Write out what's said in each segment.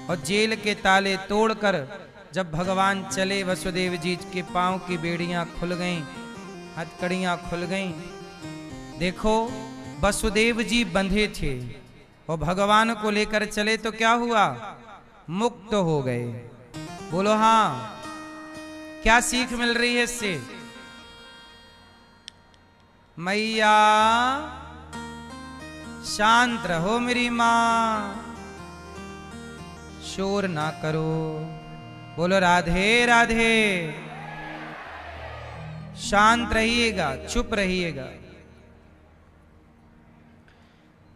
और जेल के ताले तोड़कर जब भगवान चले, वसुदेव जी के पांव की बेड़ियां खुल गईं, हथकड़ियां खुल गईं। देखो वसुदेव जी बंधे थे और भगवान को लेकर चले तो क्या हुआ, मुक्त हो गए। बोलो हाँ, क्या सीख मिल रही है इससे? मैया शांत रहो मेरी मां, शोर ना करो। बोलो राधे राधे। शांत रहिएगा, चुप रहिएगा।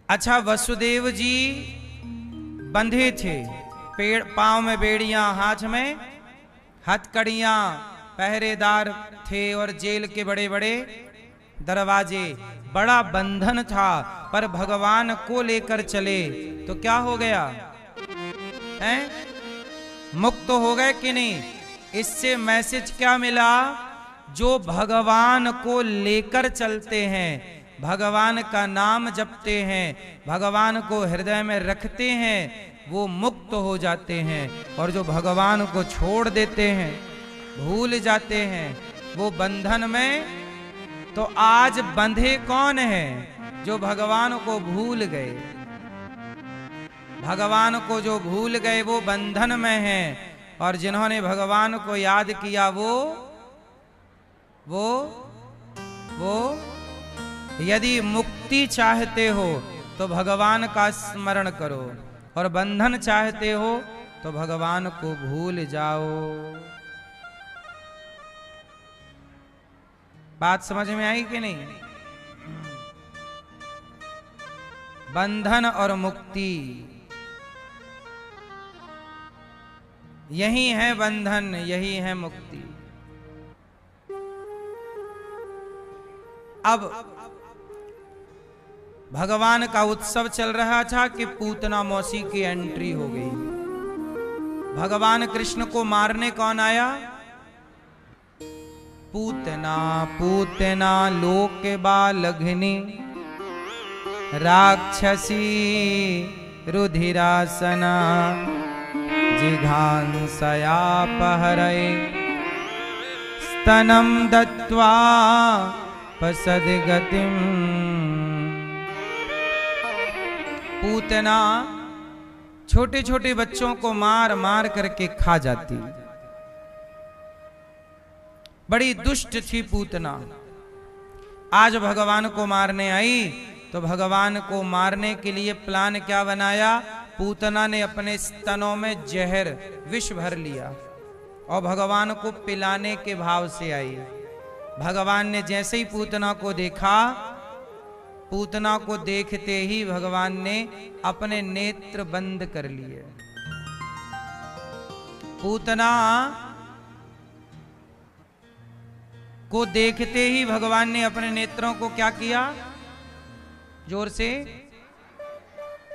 अच्छा, वसुदेव जी बंधे थे, पेड़ पांव में बेड़ियां, हाथ में हथकड़ियां, पहरेदार थे और जेल के बड़े बड़े दरवाजे, बड़ा बंधन था। पर भगवान को लेकर चले तो क्या हो गया हैं? मुक्त हो गए कि नहीं? इससे मैसेज क्या मिला? जो भगवान को लेकर चलते हैं, भगवान का नाम जपते हैं, भगवान को हृदय में रखते हैं, वो मुक्त हो जाते हैं। और जो भगवान को छोड़ देते हैं, भूल जाते हैं, वो बंधन में। तो आज बंधे कौन है? जो भगवान को भूल गए। भगवान को जो भूल गए वो बंधन में हैं, और जिन्होंने भगवान को याद किया वो यदि मुक्ति चाहते हो तो भगवान का स्मरण करो, और बंधन चाहते हो तो भगवान को भूल जाओ। बात समझ में आई कि नहीं? बंधन और मुक्ति, यही है बंधन, यही है मुक्ति। अब भगवान का उत्सव चल रहा था कि पूतना मौसी की एंट्री हो गई। भगवान कृष्ण को मारने कौन आया? पूतना पूतना लोक बालघिनी राक्षसी रुधिरासना जिघांसयापहरये स्तनं दत्त्वा पसद्गतिम्। पूतना छोटे छोटे बच्चों को मार मार करके खा जाती, बड़ी दुष्ट थी पूतना। आज भगवान को मारने आई तो भगवान को मारने के लिए प्लान क्या बनाया? पूतना ने अपने स्तनों में जहर, विष भर लिया और भगवान को पिलाने के भाव से आई। भगवान ने जैसे ही पूतना को देखा, पूतना को देखते ही भगवान ने अपने नेत्र बंद कर लिए। पूतना को देखते ही भगवान ने अपने नेत्रों को क्या किया? जोर से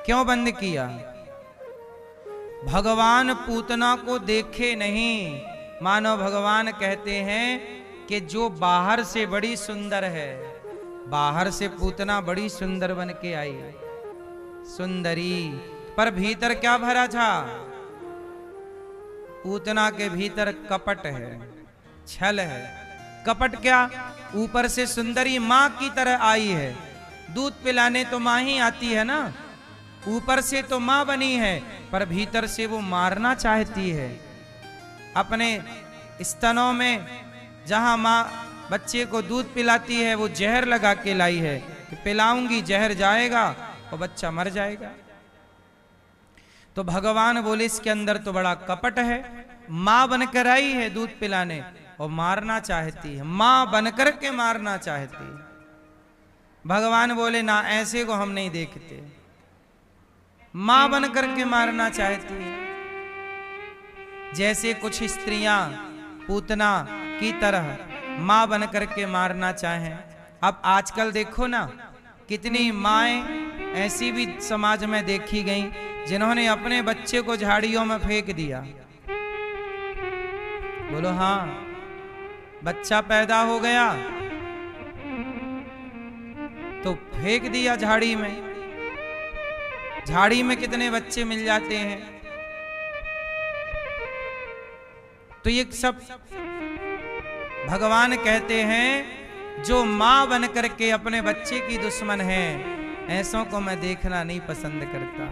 क्यों बंद किया? भगवान पूतना को देखे नहीं, मानो भगवान कहते हैं कि जो बाहर से बड़ी सुंदर है, बाहर से पूतना बड़ी सुंदर बन के आई, सुंदरी, पर भीतर क्या भरा था? पूतना के भीतर कपट है, छल है। कपट क्या? ऊपर से सुंदरी मां की तरह आई है, दूध पिलाने तो मां ही आती है ना, ऊपर से तो मां बनी है, पर भीतर से वो मारना चाहती है। अपने स्तनों में जहां मां बच्चे को दूध पिलाती है, वो जहर लगा के लाई है कि पिलाऊंगी, जहर जाएगा और बच्चा मर जाएगा। तो भगवान बोले इसके अंदर तो बड़ा कपट है। मां बनकर आई है दूध पिलाने और मारना चाहती है, मां बनकर के मारना चाहती है। भगवान बोले ना, ऐसे को हम नहीं देखते, मां बनकर के मारना चाहती है। जैसे कुछ स्त्रियां पूतना की तरह मां बनकर के मारना चाहें। अब आजकल देखो ना, कितनी माएं ऐसी भी समाज में देखी गई जिन्होंने अपने बच्चे को झाड़ियों में फेंक दिया। बोलो हाँ, बच्चा पैदा हो गया तो फेंक दिया झाड़ी में। झाड़ी में कितने बच्चे मिल जाते हैं, तो ये सब भगवान कहते हैं जो मां बन करके अपने बच्चे की दुश्मन है, ऐसों को मैं देखना नहीं पसंद करता।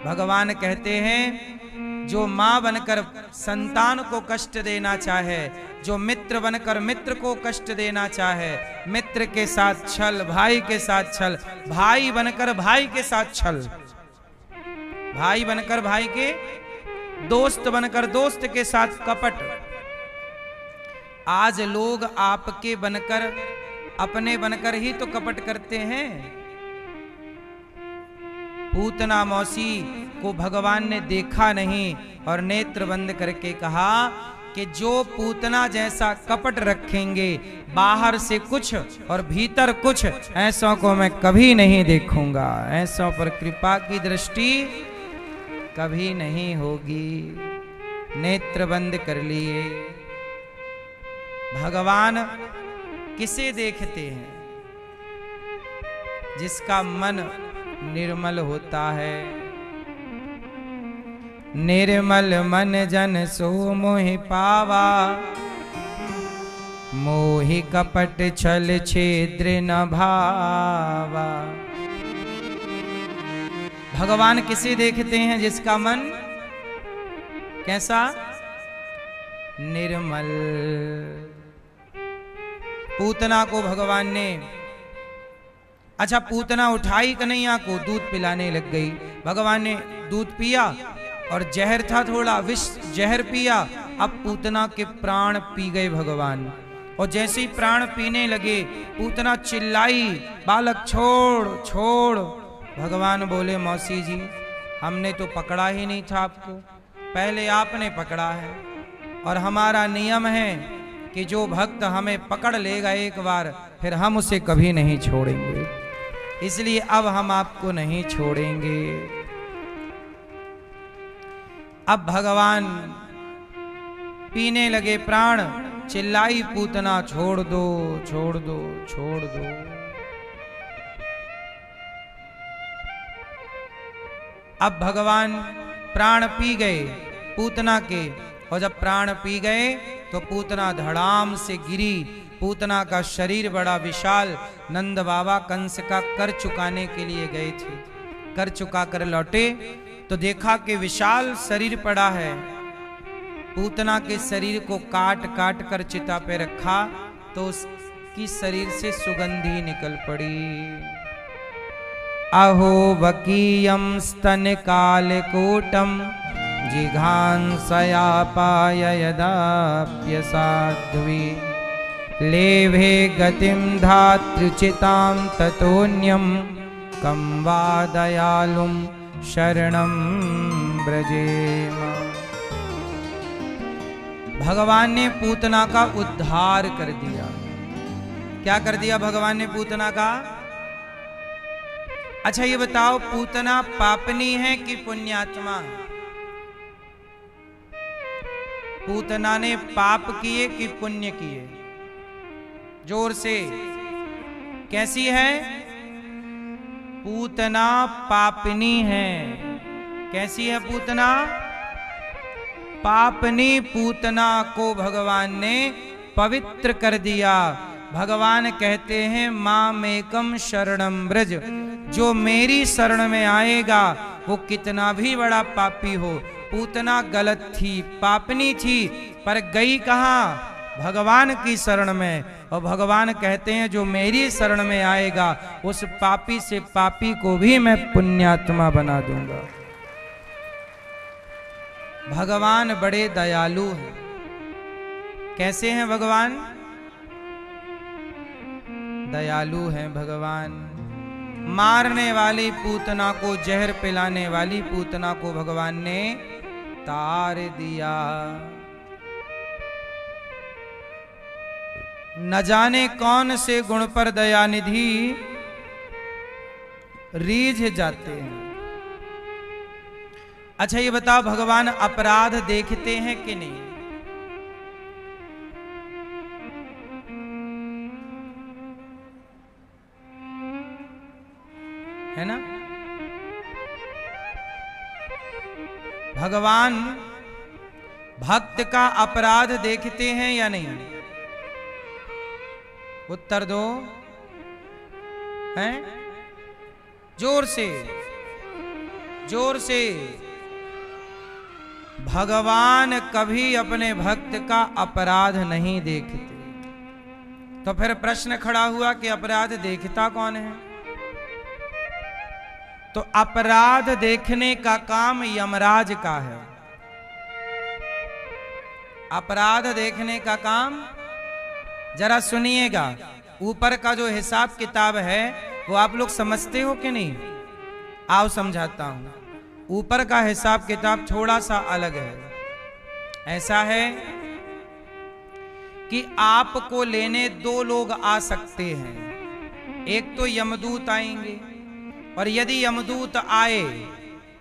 भगवान कहते हैं जो मां बनकर संतान को कष्ट देना चाहे, जो मित्र बनकर मित्र को कष्ट देना चाहे, मित्र के साथ छल, भाई के साथ छल, भाई बनकर भाई के साथ छल, भाई बनकर भाई के, दोस्त बनकर दोस्त के साथ कपट। आज लोग आपके बनकर, अपने बनकर ही तो कपट करते हैं। पूतना मौसी को भगवान ने देखा नहीं और नेत्र बंद करके कहा कि जो पूतना जैसा कपट रखेंगे, बाहर से कुछ और भीतर कुछ, ऐसों को मैं कभी नहीं देखूंगा। ऐसों पर कृपा की दृष्टि कभी नहीं होगी। नेत्र बंद कर लिए। भगवान किसे देखते हैं? जिसका मन निर्मल होता है। निर्मल मन जन सो मोहि पावा, मोहि कपट छल छिद्र न भावा। भगवान किसे देखते हैं? जिसका मन कैसा? निर्मल। पूतना को भगवान ने, अच्छा पूतना उठाई कन्हैया को, दूध पिलाने लग गई। भगवान ने दूध पिया और जहर था थोड़ा, विष जहर पिया। अब पूतना के प्राण पी गए भगवान। और जैसे ही प्राण पीने लगे, पूतना चिल्लाई, बालक छोड़ छोड़। भगवान बोले मौसी जी, हमने तो पकड़ा ही नहीं था आपको, पहले आपने पकड़ा है। और हमारा नियम है कि जो भक्त हमें पकड़ लेगा एक बार, फिर हम उसे कभी नहीं छोड़ेंगे, इसलिए अब हम आपको नहीं छोड़ेंगे। अब भगवान पीने लगे प्राण, चिल्लाई पूतना छोड़ दो छोड़ दो छोड़ दो। अब भगवान प्राण पी गए पूतना के, और जब प्राण पी गए तो पूतना धड़ाम से गिरी। पूतना का शरीर बड़ा विशाल। नंद बाबा कंस का कर चुकाने के लिए गए थे, कर चुका कर लौटे तो देखा कि विशाल शरीर पड़ा है। पूतना के शरीर को काट काट कर चिता पे रखा तो उसकी शरीर से सुगंधी निकल पड़ी। अहो वकीयम स्तन कालकूटम जिघांसया पाय यदाप्यसाध्वी। लेभे गतिम धातृचितां ततोन्यम कं वा दयालुं शरणं ब्रजेम। भगवान ने पूतना का उद्धार कर दिया। क्या कर दिया भगवान ने पूतना का? अच्छा ये बताओ, पूतना पापनी है कि पुण्यात्मा? पूतना ने पाप किए कि पुण्य किए? जोर से, कैसी है? पूतना पापनी है। कैसी है पूतना? पापनी पूतना को भगवान ने पवित्र कर दिया। भगवान कहते हैं मामेकम शरणम ब्रज, जो मेरी शरण में आएगा वो कितना भी बड़ा पापी हो। पूतना गलत थी, पापनी थी, पर गई कहाँ? भगवान की शरण में। और भगवान कहते हैं जो मेरी शरण में आएगा उस पापी से पापी को भी मैं पुण्यात्मा बना दूंगा। भगवान बड़े दयालु हैं। कैसे हैं भगवान? दयालु हैं भगवान। मारने वाली पूतना को, जहर पिलाने वाली पूतना को भगवान ने तार दिया। न जाने कौन से गुण पर दयानिधि रीझ जाते हैं। अच्छा ये बताओ, भगवान अपराध देखते हैं कि नहीं? है ना? भगवान भक्त का अपराध देखते हैं या नहीं? उत्तर दो। हैं? जोर से, जोर से। भगवान कभी अपने भक्त का अपराध नहीं देखते। तो फिर प्रश्न खड़ा हुआ कि अपराध देखता कौन है? तो अपराध देखने का काम यमराज का है। अपराध देखने का काम, जरा सुनिएगा, ऊपर का जो हिसाब किताब है वो आप लोग समझते हो कि नहीं? आओ समझाता हूं। ऊपर का हिसाब किताब थोड़ा सा अलग है। ऐसा है कि आपको लेने दो लोग आ सकते हैं। एक तो यमदूत आएंगे, और यदि यमदूत आए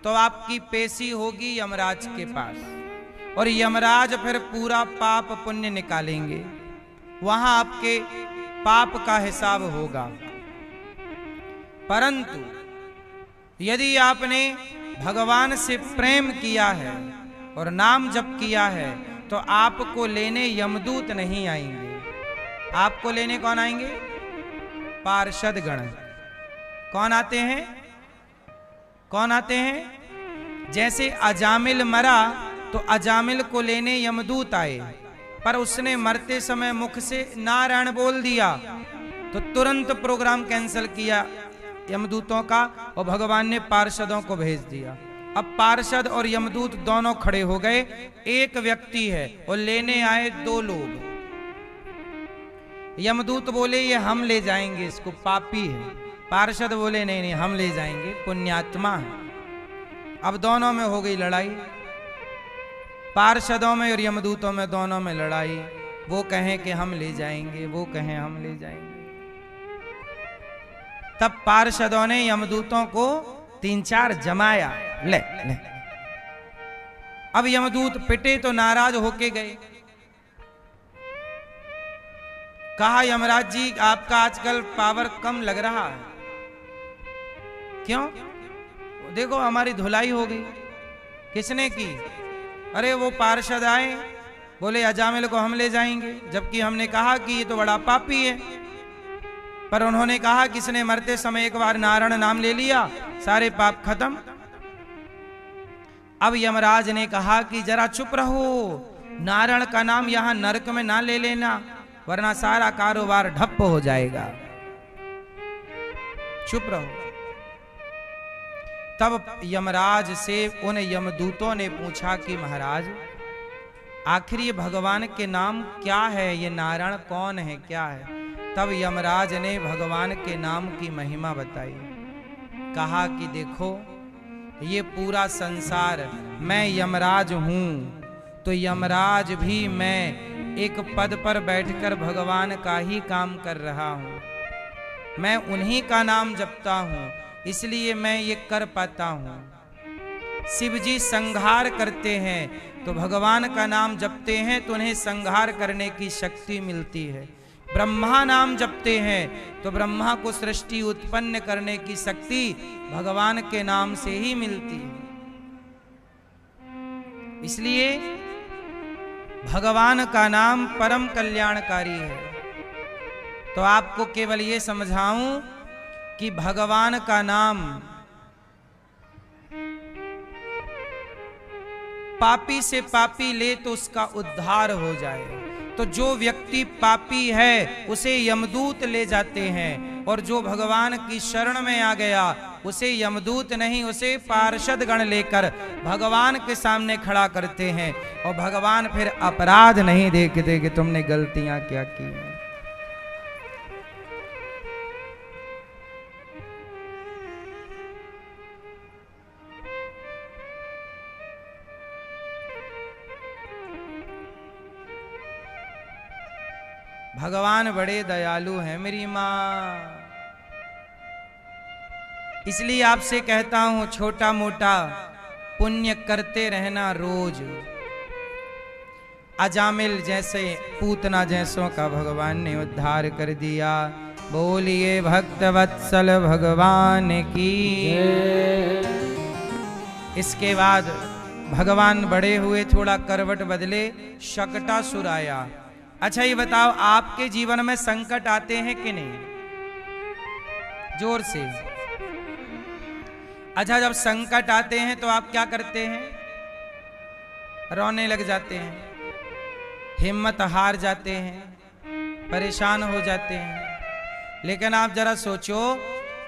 तो आपकी पेशी होगी यमराज के पास, और यमराज फिर पूरा पाप पुण्य निकालेंगे। वहां आपके पाप का हिसाब होगा। परंतु यदि आपने भगवान से प्रेम किया है और नाम जप किया है तो आपको लेने यमदूत नहीं आएंगे। आपको लेने कौन आएंगे? पार्षद गण। कौन आते हैं? कौन आते हैं? जैसे अजामिल मरा तो अजामिल को लेने यमदूत आए, पर उसने मरते समय मुख से नारायण बोल दिया तो तुरंत प्रोग्राम कैंसिल किया यमदूतों का, और भगवान ने पार्षदों को भेज दिया। अब पार्षद और यमदूत दोनों खड़े हो गए। एक व्यक्ति है और लेने आए दो लोग। यमदूत बोले ये हम ले जाएंगे, इसको पापी है। पार्षद बोले नहीं नहीं हम ले जाएंगे, पुण्यात्मा है। अब दोनों में हो गई लड़ाई, पार्षदों में और यमदूतों में, दोनों में लड़ाई। वो कहें कि हम ले जाएंगे, वो कहें हम ले जाएंगे। तब पार्षदों ने यमदूतों को 3-4 जमाया। ले ले। अब यमदूत पिटे तो नाराज होके गए। कहा यमराज जी आपका आजकल पावर कम लग रहा है। क्यों? देखो हमारी धुलाई हो गई। किसने की? अरे वो पार्षद आए, बोले अजामिल को हम ले जाएंगे, जबकि हमने कहा कि ये तो बड़ा पापी है। पर उन्होंने कहा किसने मरते समय एक बार नारायण नाम ले लिया, सारे पाप खत्म। अब यमराज ने कहा कि जरा चुप रहो, नारायण का नाम यहां नरक में ना ले लेना, वरना सारा कारोबार ठप्प हो जाएगा। चुप रहो। तब यमराज से उन यमदूतों ने पूछा कि महाराज आखिर ये भगवान के नाम क्या है, ये नारायण कौन है, क्या है? तब यमराज ने भगवान के नाम की महिमा बताई। कहा कि देखो ये पूरा संसार, मैं यमराज हूं तो यमराज भी मैं एक पद पर बैठकर भगवान का ही काम कर रहा हूं। मैं उन्हीं का नाम जपता हूं, इसलिए मैं ये कर पाता हूं। शिव जी संहार करते हैं तो भगवान का नाम जपते हैं तो उन्हें संहार करने की शक्ति मिलती है। ब्रह्मा नाम जपते हैं तो ब्रह्मा को सृष्टि उत्पन्न करने की शक्ति भगवान के नाम से ही मिलती है। इसलिए भगवान का नाम परम कल्याणकारी है। तो आपको केवल ये समझाऊं कि भगवान का नाम पापी से पापी ले तो उसका उद्धार हो जाए। तो जो व्यक्ति पापी है उसे यमदूत ले जाते हैं, और जो भगवान की शरण में आ गया उसे यमदूत नहीं, उसे पार्षद गण लेकर भगवान के सामने खड़ा करते हैं। और भगवान फिर अपराध नहीं देखते कि तुमने गलतियां क्या की हैं। भगवान बड़े दयालु हैं मेरी माँ। इसलिए आपसे कहता हूं छोटा मोटा पुण्य करते रहना रोज। अजामिल जैसे पूतना जैसों का भगवान ने उद्धार कर दिया। बोलिए भक्त वत्सल भगवान की। इसके बाद भगवान बड़े हुए, थोड़ा करवट बदले, शकटासुर आया। अच्छा ये बताओ, आपके जीवन में संकट आते हैं कि नहीं? जोर से। अच्छा, जब संकट आते हैं तो आप क्या करते हैं? रोने लग जाते हैं, हिम्मत हार जाते हैं, परेशान हो जाते हैं। लेकिन आप जरा सोचो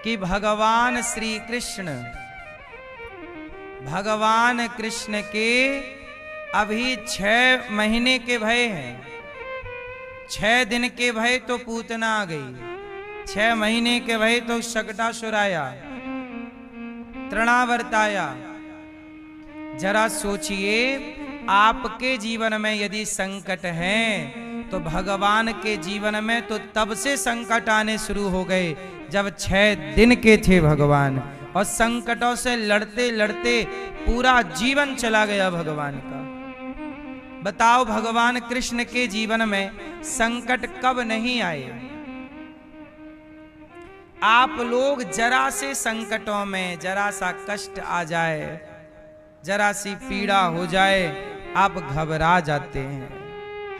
कि भगवान श्री कृष्ण, भगवान कृष्ण के अभी 6 महीने के भय हैं। 6 दिन के भय तो पूतना आ गई, 6 महीने के भय तो शकटासुर आया, तृणावर्त आया। जरा सोचिए, आपके जीवन में यदि संकट है तो भगवान के जीवन में तो तब से संकट आने शुरू हो गए जब 6 दिन के थे भगवान, और संकटों से लड़ते लड़ते पूरा जीवन चला गया भगवान का। बताओ, भगवान कृष्ण के जीवन में संकट कब नहीं आए? आप लोग जरा से संकटों में, जरा सा कष्ट आ जाए, जरा सी पीड़ा हो जाए, आप घबरा जाते हैं,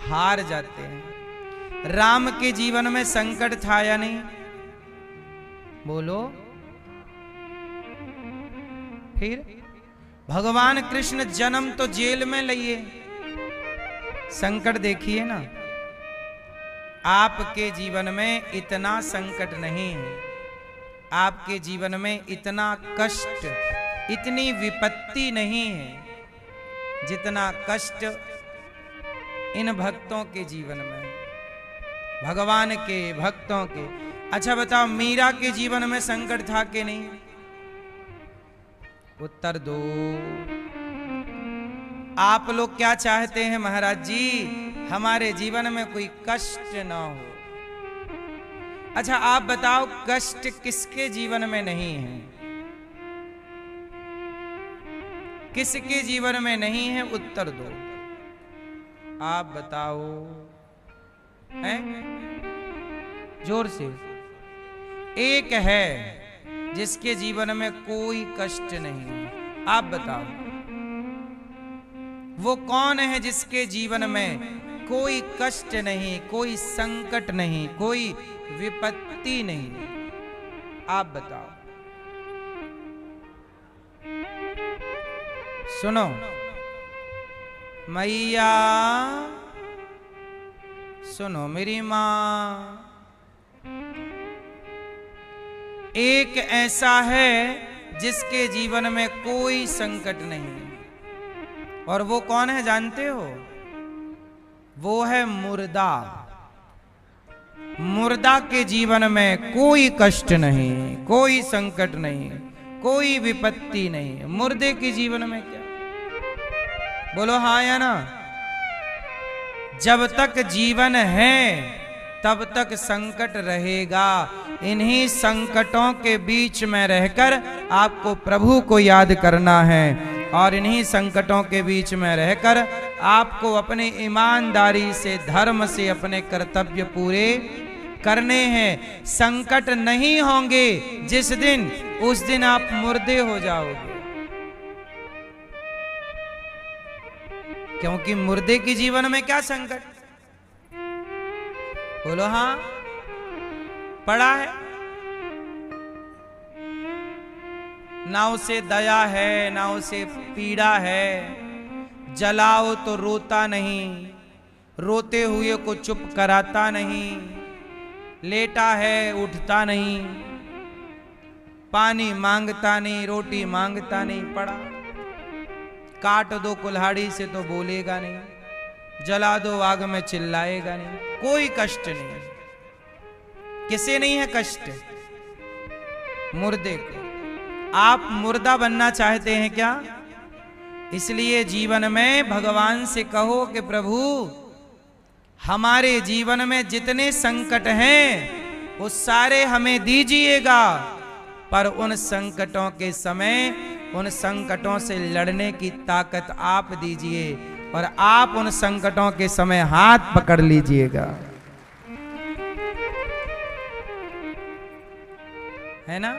हार जाते हैं। राम के जीवन में संकट था या नहीं? बोलो। फिर भगवान कृष्ण जन्म तो जेल में लिए, संकट देखिए ना। आपके जीवन में इतना संकट नहीं है, आपके जीवन में इतना कष्ट, इतनी विपत्ति नहीं है जितना कष्ट इन भक्तों के जीवन में, भगवान के भक्तों के। अच्छा बताओ, मीरा के जीवन में संकट था कि नहीं? उत्तर दो। आप लोग क्या चाहते हैं महाराज जी? हमारे जीवन में कोई कष्ट ना हो। अच्छा आप बताओ, कष्ट किसके जीवन में नहीं है? किसके जीवन में नहीं है? उत्तर दो, आप बताओ। हैं? जोर से। एक है जिसके जीवन में कोई कष्ट नहीं है, आप बताओ वो कौन है जिसके जीवन में कोई कष्ट नहीं, कोई संकट नहीं, कोई विपत्ति नहीं? आप बताओ। सुनो मैया, सुनो मेरी मां, एक ऐसा है जिसके जीवन में कोई संकट नहीं, और वो कौन है जानते हो? वो है मुर्दा। मुर्दा के जीवन में कोई कष्ट नहीं, कोई संकट नहीं, कोई विपत्ति नहीं। मुर्दे के जीवन में क्या? बोलो हाँ या ना? जब तक जीवन है तब तक संकट रहेगा। इन्हीं संकटों के बीच में रहकर आपको प्रभु को याद करना है, और इन्हीं संकटों के बीच में रहकर आपको अपनी ईमानदारी से, धर्म से अपने कर्तव्य पूरे करने हैं। संकट नहीं होंगे जिस दिन, उस दिन आप मुर्दे हो जाओगे, क्योंकि मुर्दे के जीवन में क्या संकट? बोलो हाँ, पड़ा है। ना उसे दया है, ना उसे पीड़ा है। जलाओ तो रोता नहीं, रोते हुए को चुप कराता नहीं, लेटा है उठता नहीं, पानी मांगता नहीं, रोटी मांगता नहीं, पड़ा। काट दो कुल्हाड़ी से तो बोलेगा नहीं, जला दो आग में चिल्लाएगा नहीं, कोई कष्ट नहीं। किसे नहीं है कष्ट? मुर्दे को। आप मुर्दा बनना चाहते हैं क्या? इसलिए जीवन में भगवान से कहो कि प्रभु हमारे जीवन में जितने संकट हैं वो सारे हमें दीजिएगा, पर उन संकटों के समय उन संकटों से लड़ने की ताकत आप दीजिए, और आप उन संकटों के समय हाथ पकड़ लीजिएगा, है ना?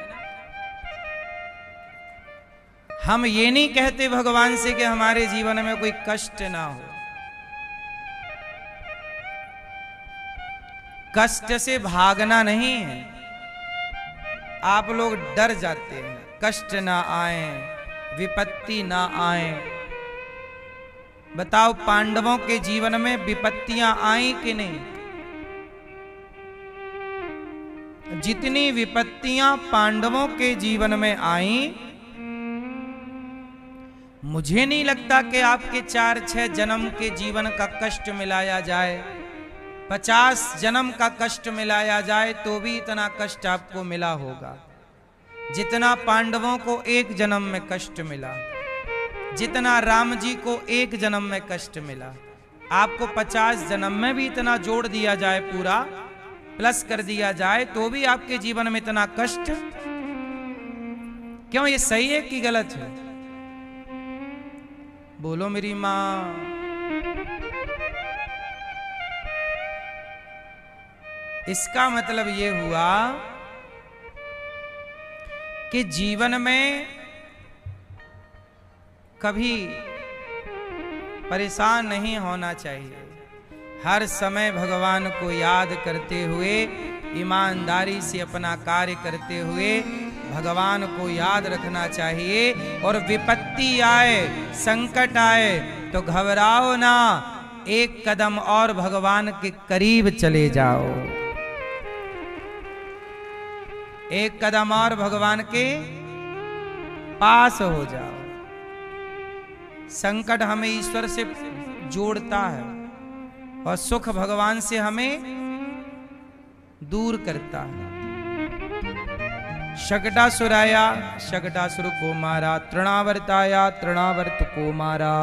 हम ये नहीं कहते भगवान से कि हमारे जीवन में कोई कष्ट ना हो। कष्ट से भागना नहीं है। आप लोग डर जाते हैं, कष्ट ना आए, विपत्ति ना आए। बताओ पांडवों के जीवन में विपत्तियां आई कि नहीं? जितनी विपत्तियां पांडवों के जीवन में आई, मुझे नहीं लगता कि आपके 4-6 जन्म के जीवन का कष्ट मिलाया जाए, 50 जन्म का कष्ट मिलाया जाए तो भी इतना कष्ट आपको मिला होगा जितना पांडवों को एक जन्म में कष्ट मिला, जितना राम जी को एक जन्म में कष्ट मिला। आपको 50 जन्म में भी इतना जोड़ दिया जाए, पूरा प्लस कर दिया जाए, तो भी आपके जीवन में इतना कष्ट क्यों? ये सही है कि गलत है? बोलो मेरी मां। इसका मतलब ये हुआ कि जीवन में कभी परेशान नहीं होना चाहिए। हर समय भगवान को याद करते हुए, ईमानदारी से अपना कार्य करते हुए भगवान को याद रखना चाहिए। और विपत्ति आए, संकट आए तो घबराओ ना, एक कदम और भगवान के करीब चले जाओ, एक कदम और भगवान के पास हो जाओ। संकट हमें ईश्वर से जोड़ता है और सुख भगवान से हमें दूर करता है। शकटासुराया शकटासुर को मारा, तृणावर्ताया तृणावर्त को मारा।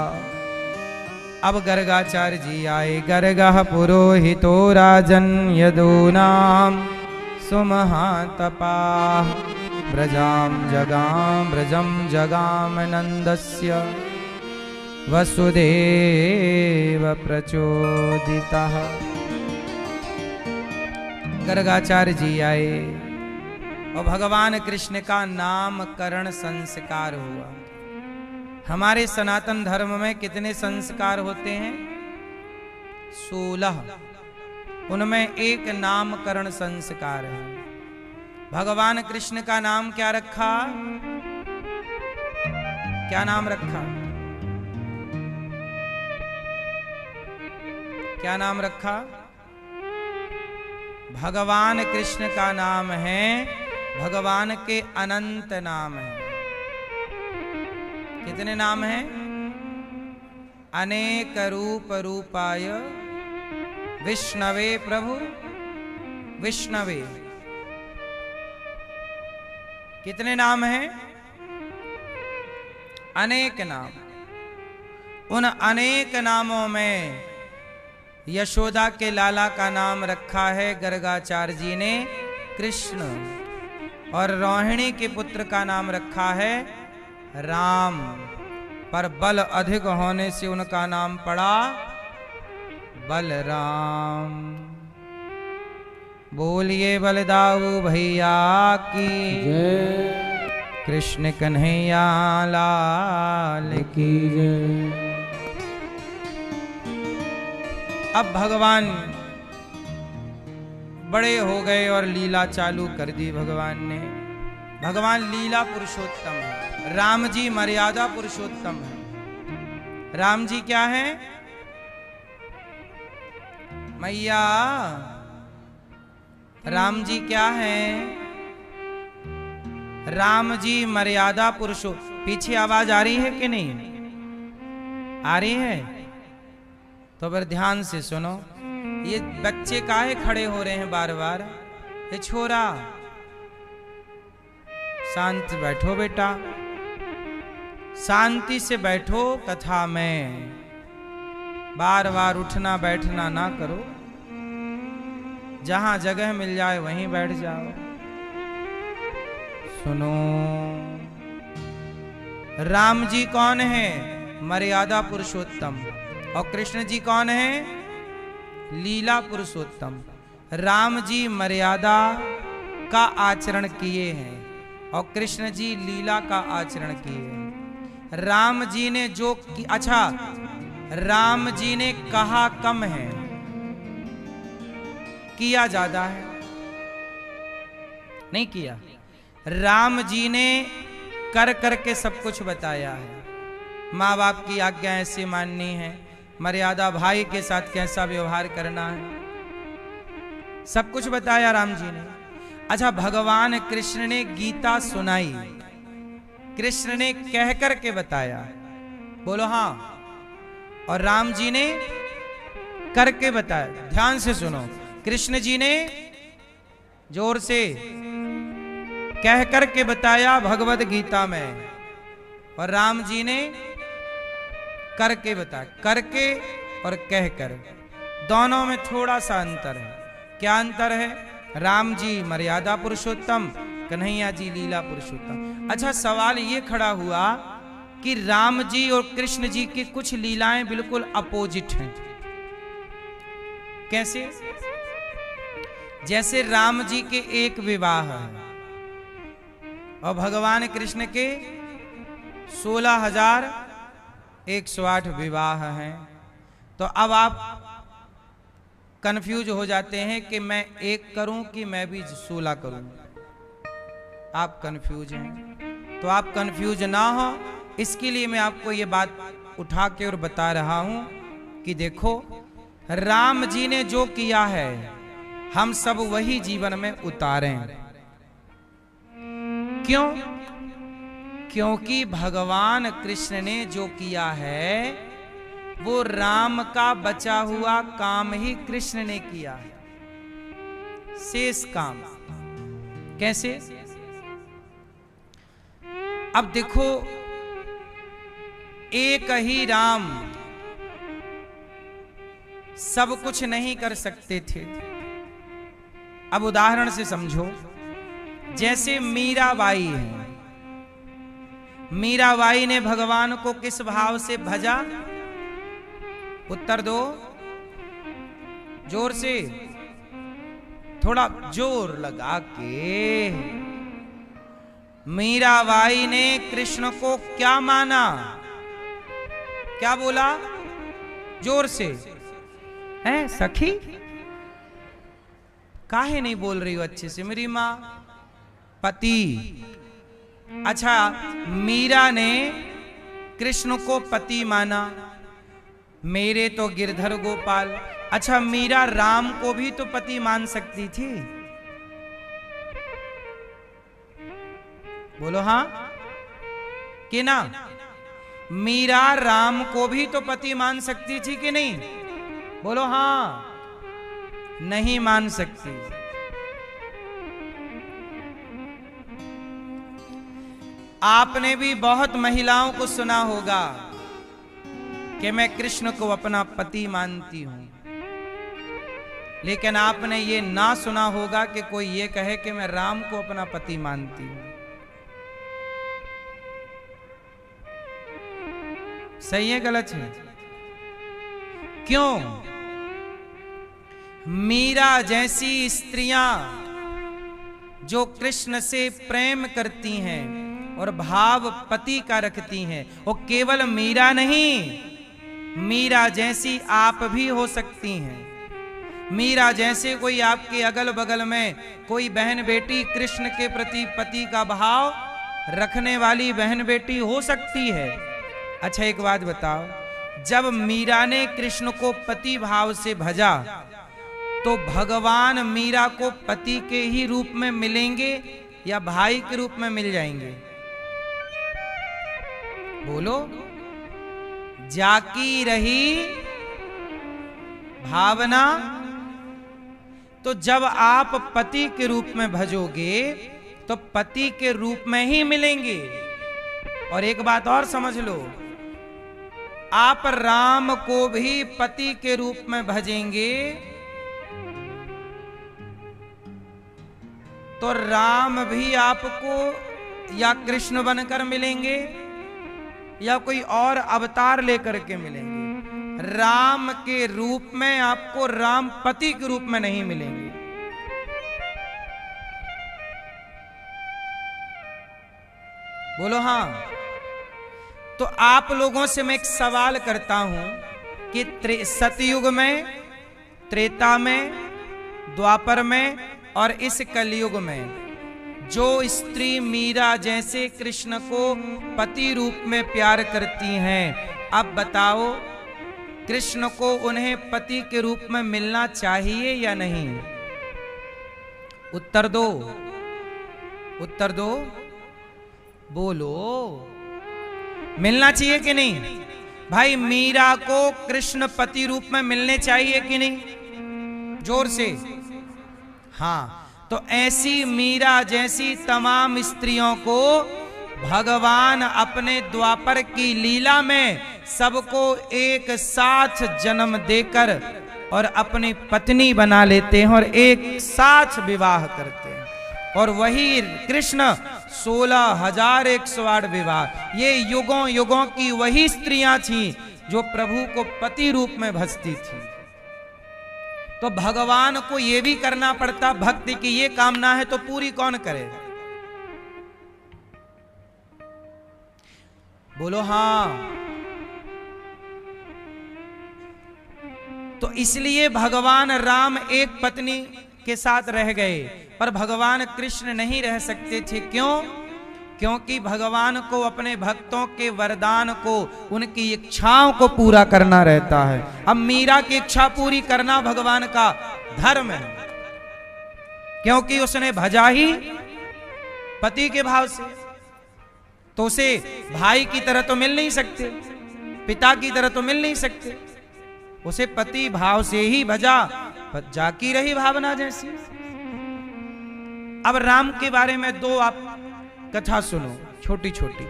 अब गर्गाचार्य जी आए। गर्गः पुरोहितो राजन यदूनाम सुमहातपाः ब्रजं जगाम नंदस्य वसुदेव प्रचोदितः। गर्गाचार्य जी आए और भगवान कृष्ण का नामकरण संस्कार हुआ। हमारे सनातन धर्म में कितने संस्कार होते हैं? 16। उनमें एक नामकरण संस्कार है। भगवान कृष्ण का नाम क्या रखा? क्या नाम रखा? क्या नाम रखा? भगवान कृष्ण का नाम है, भगवान के अनंत नाम है। कितने नाम हैं? अनेक रूप रूपाय विष्णवे प्रभु विष्णवे। कितने नाम हैं? अनेक नाम। उन अनेक नामों में यशोदा के लाला का नाम रखा है गर्गाचार्य जी ने कृष्ण, और रोहिणी के पुत्र का नाम रखा है राम, पर बल अधिक होने से उनका नाम पड़ा बलराम। बोलिए बलदाऊ भैया की जय, कृष्ण कन्हैया लाल की जय। अब भगवान बड़े हो गए और लीला चालू कर दी भगवान ने। भगवान लीला पुरुषोत्तम है, राम जी मर्यादा पुरुषोत्तम है। राम जी क्या है? मैया राम जी क्या है? राम जी मर्यादा पुरुषो। पीछे आवाज आ रही है कि नहीं आ रही है? तो फिर ध्यान से सुनो। ये बच्चे काहे खड़े हो रहे हैं बार बार? ये छोरा शांत बैठो बेटा, शांति से बैठो। कथा में बार बार उठना बैठना ना करो, जहां जगह मिल जाए वहीं बैठ जाओ। सुनो, राम जी कौन है? मर्यादा पुरुषोत्तम। और कृष्ण जी कौन है? लीला पुरुषोत्तम। राम जी मर्यादा का आचरण किए हैं और कृष्ण जी लीला का आचरण किए हैं। राम जी ने जो अच्छा, राम जी ने कहा कम है, किया ज्यादा है? नहीं किया। राम जी ने कर करके सब कुछ बताया है। माँ बाप की आज्ञा ऐसे माननी है, मर्यादा भाई के साथ कैसा व्यवहार करना है, सब कुछ बताया राम जी ने। अच्छा, भगवान कृष्ण ने गीता सुनाई, कृष्ण ने कह करके बताया, बोलो हाँ। और राम जी ने करके बताया। ध्यान से सुनो, कृष्ण जी ने जोर से कह करके बताया भगवत गीता में, और राम जी ने करके बताया। करके और कहकर दोनों में थोड़ा सा अंतर है। क्या अंतर है? राम जी मर्यादा पुरुषोत्तम, कन्हैया जी लीला पुरुषोत्तम। अच्छा, सवाल ये खड़ा हुआ कि राम जी और कृष्ण जी की कुछ लीलाएं बिल्कुल अपोजिट हैं। कैसे? जैसे राम जी के एक विवाह है और भगवान कृष्ण के 16,108 विवाह हैं। तो अब आप कंफ्यूज हो जाते हैं कि मैं एक करूं कि मैं भी 16 करूं। आप कंफ्यूज हैं, तो आप कंफ्यूज ना हो, इसके लिए मैं आपको ये बात उठा के और बता रहा हूं कि देखो, राम जी ने जो किया है हम सब वही जीवन में उतारें। क्यों? क्योंकि भगवान कृष्ण ने जो किया है वो राम का बचा हुआ काम ही कृष्ण ने किया है, शेष काम। कैसे? अब देखो, एक ही राम सब कुछ नहीं कर सकते थे। अब उदाहरण से समझो, जैसे मीराबाई है, मीराबाई ने भगवान को किस भाव से भजा? उत्तर दो जोर से, थोड़ा जोर लगा के। मीराबाई ने कृष्ण को क्या माना? क्या बोला? जोर से। है सखी? काहे नहीं बोल रही हो अच्छे से? मेरी मां पति। अच्छा, मीरा ने कृष्ण को पति माना, मेरे तो गिरधर गोपाल। अच्छा, मीरा राम को भी तो पति मान सकती थी, बोलो हाँ कि ना? मीरा राम को भी तो पति मान सकती थी कि नहीं? बोलो हाँ। नहीं मान सकती। आपने भी बहुत महिलाओं को सुना होगा कि मैं कृष्ण को अपना पति मानती हूं, लेकिन आपने ये ना सुना होगा कि कोई ये कहे कि मैं राम को अपना पति मानती हूं। सही है गलत है? क्यों? मीरा जैसी स्त्रियां जो कृष्ण से प्रेम करती हैं और भाव पति का रखती हैं, वो केवल मीरा नहीं, मीरा जैसी आप भी हो सकती हैं। मीरा जैसे कोई आपके अगल बगल में कोई बहन बेटी कृष्ण के प्रति पति का भाव रखने वाली बहन बेटी हो सकती है। अच्छा, एक बात बताओ, जब मीरा ने कृष्ण को पति भाव से भजा तो भगवान मीरा को पति के ही रूप में मिलेंगे या भाई के रूप में मिल जाएंगे? बोलो। जाकी रही भावना, तो जब आप पति के रूप में भजोगे तो पति के रूप में ही मिलेंगे। और एक बात और समझ लो, आप राम को भी पति के रूप में भजेंगे तो राम भी आपको या कृष्ण बनकर मिलेंगे या कोई और अवतार लेकर के मिलेंगे। राम के रूप में आपको राम पति के रूप में नहीं मिलेंगे। बोलो हाँ। तो आप लोगों से मैं एक सवाल करता हूं कि सतयुग में, त्रेता में, द्वापर में और इस कलयुग में जो स्त्री मीरा जैसे कृष्ण को पति रूप में प्यार करती हैं, अब बताओ कृष्ण को उन्हें पति के रूप में मिलना चाहिए या नहीं? उत्तर दो, उत्तर दो, बोलो। मिलना चाहिए कि नहीं? भाई मीरा को कृष्ण पति रूप में मिलने चाहिए कि नहीं? जोर से। हाँ, तो ऐसी मीरा जैसी तमाम स्त्रियों को भगवान अपने द्वापर की लीला में सबको एक साथ जन्म देकर और अपनी पत्नी बना लेते हैं और एक साथ विवाह करते हैं। और वही कृष्ण 16,108 विवाह, ये युगों युगों की वही स्त्रियां थीं जो प्रभु को पति रूप में भजती थी। तो भगवान को ये भी करना पड़ता, भक्ति की ये कामना है तो पूरी कौन करे? बोलो हाँ। तो इसलिए भगवान राम एक पत्नी के साथ रह गए, पर भगवान कृष्ण नहीं रह सकते थे। क्यों? क्योंकि भगवान को अपने भक्तों के वरदान को, उनकी इच्छाओं को पूरा करना रहता है। अब मीरा की इच्छा पूरी करना भगवान का धर्म है, क्योंकि उसने भजा ही पति के भाव से। तो उसे भाई की तरह तो मिल नहीं सकते, पिता की तरह तो मिल नहीं सकते, उसे पति भाव से ही भजा, जाकी रही भावना जैसी। अब राम के बारे में दो आप कथा सुनो, छोटी छोटी।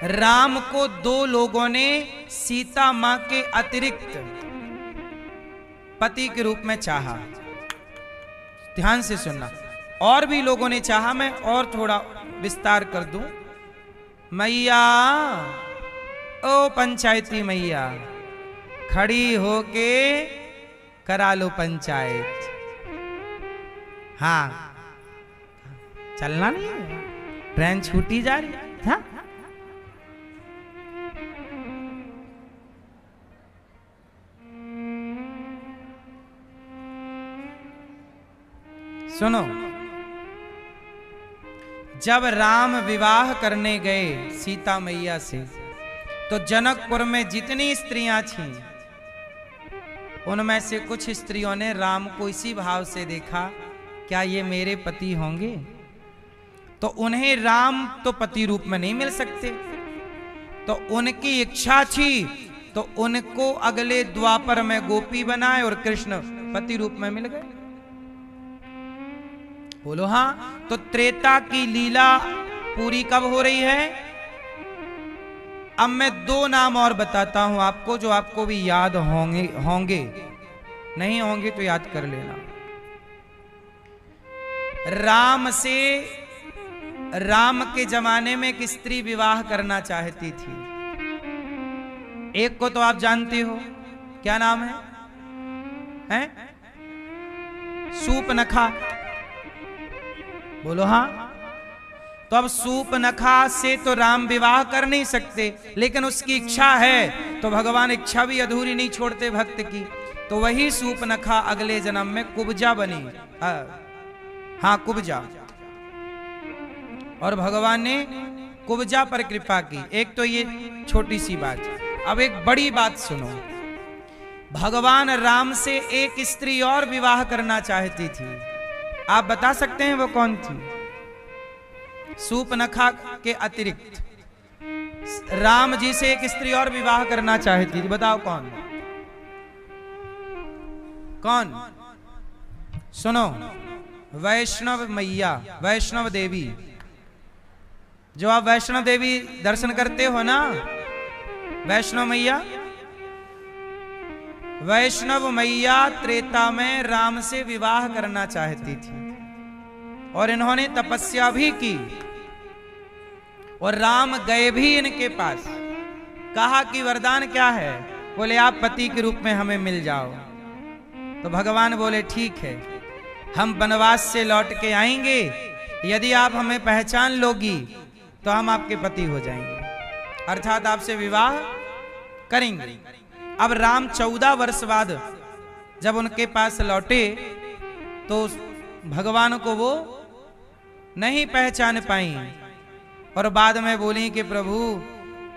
राम को दो लोगों ने सीता मां के अतिरिक्त पति के रूप में चाहा। ध्यान से सुनना। और भी लोगों ने चाहा, मैं और थोड़ा विस्तार कर दूं। मैया, ओ पंचायती मैया, खड़ी होके करा लो पंचायत। हाँ, चलना नहीं है, ट्रेन छूटी जा रही है। हाँ? सुनो, जब राम विवाह करने गए सीता मैया से, तो जनकपुर में जितनी स्त्रियां थीं, उनमें से कुछ स्त्रियों ने राम को इसी भाव से देखा, क्या ये मेरे पति होंगे? तो उन्हें राम तो पति रूप में नहीं मिल सकते, तो उनकी इच्छा थी तो उनको अगले द्वापर में गोपी बनाए और कृष्ण पति रूप में मिल गए। बोलो हाँ। तो त्रेता की लीला पूरी कब हो रही है? अब मैं दो नाम और बताता हूं आपको, जो आपको भी याद होंगे, नहीं होंगे तो याद कर लेना। राम के जमाने में एक स्त्री विवाह करना चाहती थी। एक को तो आप जानते हो, क्या नाम है? हैं? सूपनखा। बोलो हाँ। तो अब सूपनखा से तो राम विवाह कर नहीं सकते, लेकिन उसकी इच्छा है, तो भगवान इच्छा भी अधूरी नहीं छोड़ते भक्त की। तो वही सूपनखा अगले जन्म में कुब्जा बनी। हाँ, कुब्जा। और भगवान ने कुब्जा पर कृपा की। एक तो ये छोटी सी बात। अब एक बड़ी बात सुनो। भगवान राम से एक स्त्री और विवाह करना चाहती थी। आप बता सकते हैं वो कौन थी? सूपनखा के अतिरिक्त राम जी से एक स्त्री और विवाह करना चाहती थी। बताओ कौन? कौन? सुनो, वैष्णव मैया, वैष्णव देवी। जो आप वैष्णव देवी दर्शन करते हो ना, वैष्णव मैया, वैष्णव मैया त्रेता में राम से विवाह करना चाहती थी और इन्होंने तपस्या भी की और राम गए भी इनके पास। कहा कि वरदान क्या है? बोले आप पति के रूप में हमें मिल जाओ। तो भगवान बोले ठीक है, हम वनवास से लौट के आएंगे, यदि आप हमें पहचान लोगी तो हम आपके पति हो जाएंगे। अर्थात आपसे विवाह करेंगे। अब राम 14 वर्ष बाद जब उनके पास लौटे तो भगवान को वो नहीं पहचान पाई और बाद में बोली कि प्रभु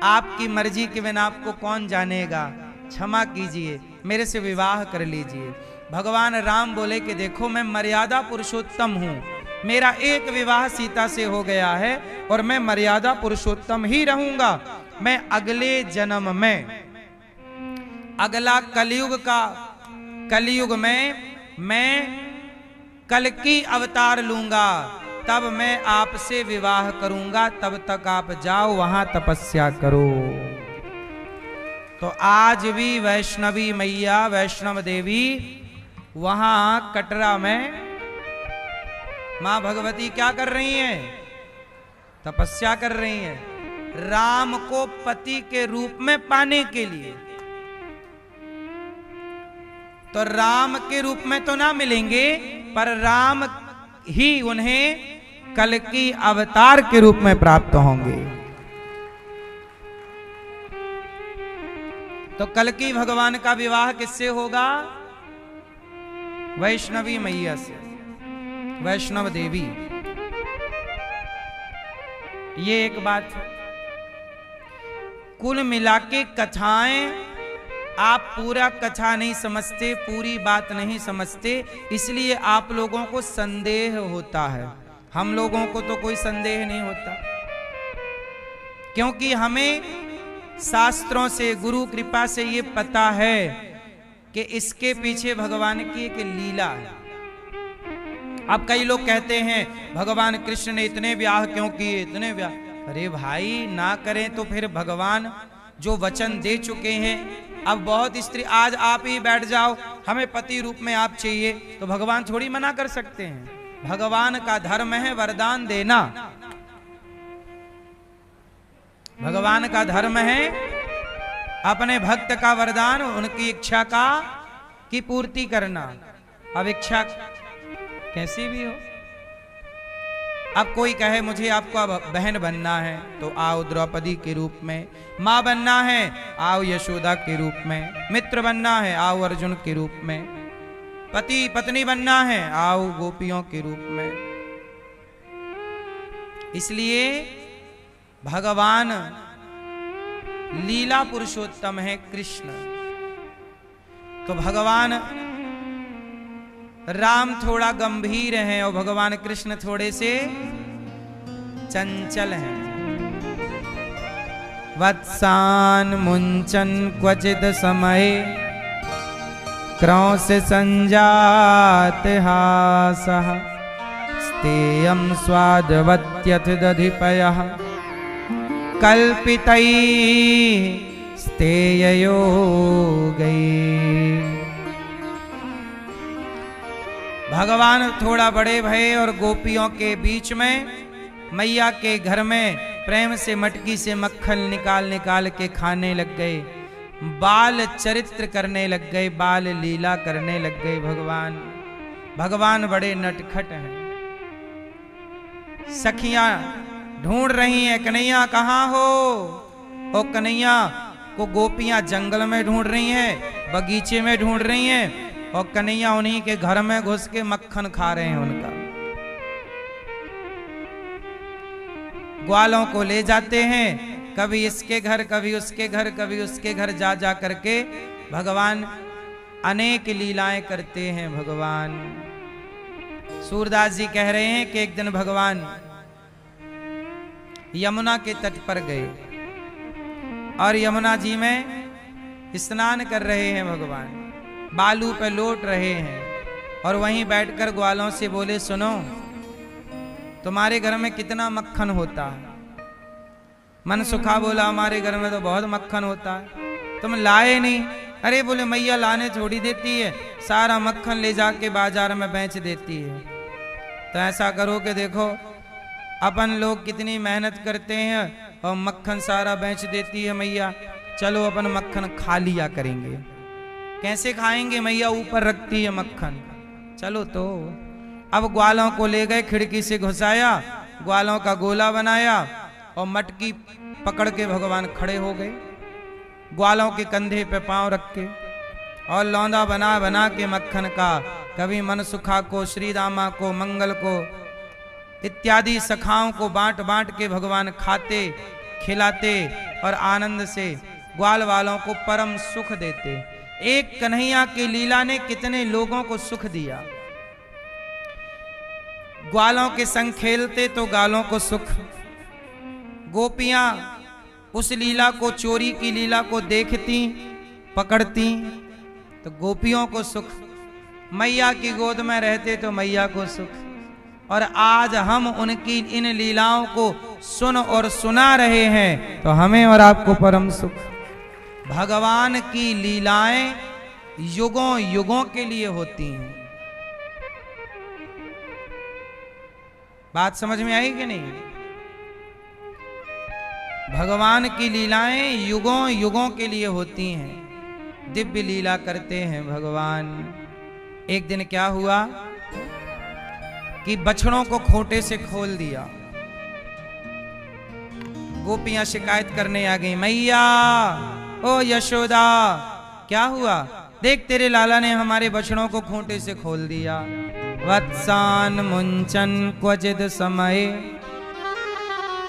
आपकी मर्जी के बिना आपको कौन जानेगा, क्षमा कीजिए, मेरे से विवाह कर लीजिए। भगवान राम बोले कि देखो मैं मर्यादा पुरुषोत्तम हूं, मेरा एक विवाह सीता से हो गया है और मैं मर्यादा पुरुषोत्तम ही रहूंगा। मैं अगले जन्म में, अगला कलयुग में मैं कल्कि अवतार लूंगा, तब मैं आपसे विवाह करूंगा, तब तक आप जाओ वहां तपस्या करो। तो आज भी वैष्णवी मैया, वैष्णव देवी वहां कटरा में मां भगवती क्या कर रही हैं? तपस्या कर रही हैं राम को पति के रूप में पाने के लिए। तो राम के रूप में तो ना मिलेंगे, पर राम ही उन्हें कल्कि अवतार के रूप में प्राप्त होंगे। तो कल्कि भगवान का विवाह किससे होगा? वैष्णवी मैया से, वैष्णव देवी। ये एक बात है। कुल मिला के कथाएं आप पूरा कथा नहीं समझते, पूरी बात नहीं समझते, इसलिए आप लोगों को संदेह होता है। हम लोगों को तो कोई संदेह नहीं होता, क्योंकि हमें शास्त्रों से, गुरु कृपा से ये पता है कि इसके पीछे भगवान की एक लीला है। अब कई लोग कहते हैं भगवान कृष्ण ने इतने ब्याह क्यों किए, इतने ब्याह। अरे भाई ना करें तो फिर भगवान जो वचन दे चुके हैं, अब बहुत स्त्री, आज आप ही बैठ जाओ हमें पति रूप में आप चाहिए, तो भगवान थोड़ी मना कर सकते हैं। भगवान का धर्म है वरदान देना, भगवान का धर्म है अपने भक्त का वरदान, उनकी इच्छा की पूर्ति करना। अब इच्छा कैसी भी हो, अब कोई कहे मुझे आपको अब बहन बनना है तो आओ द्रौपदी के रूप में, माँ बनना है आओ यशोदा के रूप में, मित्र बनना है आओ अर्जुन के रूप में, पति पत्नी बनना है आओ गोपियों के रूप में। इसलिए भगवान लीला पुरुषोत्तम है कृष्ण। तो भगवान राम थोड़ा गंभीर हैं और भगवान कृष्ण थोड़े से चंचल हैं। वत्सान मुंचन क्वचित समय क्रौश संजात हासः स्तेयं स्वादवत्यथ दधिपयः कल्पितैः स्तेययो गई। भगवान थोड़ा बड़े भये और गोपियों के बीच में मैया के घर में प्रेम से मटकी से मक्खन निकाल निकाल के खाने लग गए, बाल चरित्र करने लग गए, बाल लीला करने लग गए। भगवान बड़े नटखट हैं। सखियां ढूंढ रही हैं कन्हैया कहाँ हो, और कन्हैया को गोपियां जंगल में ढूंढ रही हैं, बगीचे में ढूंढ रही हैं, और कन्हैया उन्हीं के घर में घुस के मक्खन खा रहे हैं उनका। ग्वालों को ले जाते हैं, कभी इसके घर कभी उसके घर, कभी उसके घर जा जा करके भगवान अनेक लीलाएं करते हैं। भगवान सूरदास जी कह रहे हैं कि एक दिन भगवान यमुना के तट पर गए और यमुना जी में स्नान कर रहे हैं। भगवान बालू पे लौट रहे हैं और वहीं बैठकर ग्वालों से बोले, सुनो तुम्हारे घर में कितना मक्खन होता है? मन सुखा बोला, हमारे घर में तो बहुत मक्खन होता है, तुम लाए नहीं। अरे बोले मैया लाने थोड़ी देती है, सारा मक्खन ले जाके बाजार में बेच देती है। तो ऐसा करो कि देखो अपन लोग कितनी मेहनत करते हैं और मक्खन सारा बेच देती है मैया, चलो अपन मक्खन खा लिया करेंगे। कैसे खाएंगे मैया, ऊपर रखती है मक्खन। चलो तो अब ग्वालों को ले गए, खिड़की से घुसाया, ग्वालों का गोला बनाया और मटकी पकड़ के भगवान खड़े हो गए, ग्वालों के कंधे पे पांव रख के, और लौंदा बना बना के मक्खन का, कभी मनसुखा को, श्री दामा को, मंगल को इत्यादि सखाओं को बांट बांट के भगवान खाते खिलाते और आनंद से ग्वाल वालों को परम सुख देते। एक कन्हैया की लीला ने कितने लोगों को सुख दिया। ग्वालों के संग खेलते तो गालों को सुख, गोपियां उस लीला को, चोरी की लीला को देखती पकड़ती तो गोपियों को सुख, मैया की गोद में रहते तो मैया को सुख। और आज हम उनकी इन लीलाओं को सुन और सुना रहे हैं तो हमें और आपको परम सुख। भगवान की लीलाएं युगों युगों के लिए होती हैं। बात समझ में आई कि नहीं? भगवान की लीलाएं युगों युगों के लिए होती हैं, दिव्य लीला करते हैं भगवान। एक दिन क्या हुआ कि बछड़ों को खूंटे से खोल दिया। गोपियां शिकायत करने आ गई, मैया ओ यशोदा क्या हुआ, देख तेरे लाला ने हमारे बछड़ों को खूंटे से खोल दिया। वत्सान मुंचन क्वचिद समय,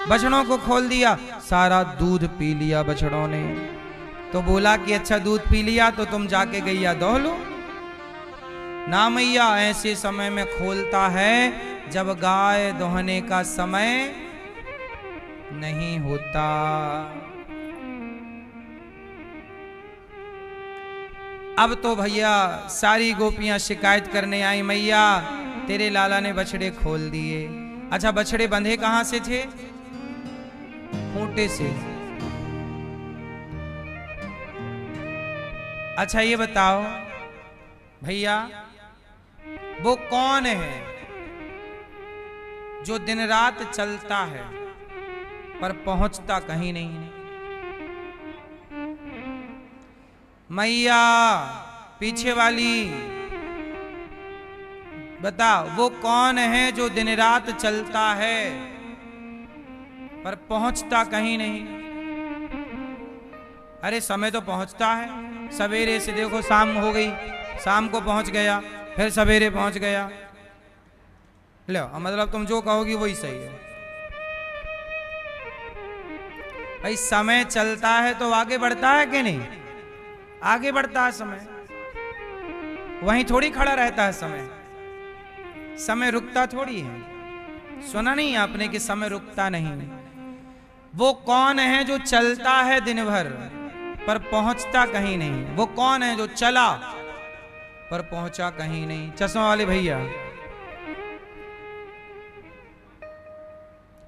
बछड़ों को खोल दिया, सारा दूध पी लिया बछड़ों ने। तो बोला कि अच्छा दूध पी लिया तो तुम जाके गैया दोह लो। ना मैया, ऐसे समय में खोलता है जब गाय दोहने का समय नहीं होता। अब तो भैया सारी गोपियां शिकायत करने आई, मैया तेरे लाला ने बछड़े खोल दिए। अच्छा बछड़े बंधे कहां से थे? खूंटे से। अच्छा ये बताओ भैया, वो कौन है जो दिन रात चलता है पर पहुंचता कहीं नहीं? मैया पीछे वाली बताओ, वो कौन है जो दिन रात चलता है पर पहुंचता कहीं नहीं? अरे समय तो पहुंचता है, सवेरे से देखो शाम हो गई, शाम को पहुंच गया, फिर सवेरे पहुंच गया। लो मतलब तुम जो कहोगी वही सही है। भाई समय चलता है तो आगे बढ़ता है कि नहीं? आगे बढ़ता है समय, वहीं थोड़ी खड़ा रहता है समय। समय रुकता थोड़ी है। सुना नहीं आपने कि समय रुकता नहीं? वो कौन है जो चलता है दिन भर पर पहुंचता कहीं नहीं? वो कौन है जो चला पर पहुंचा कहीं नहीं? चश्मा वाले भैया,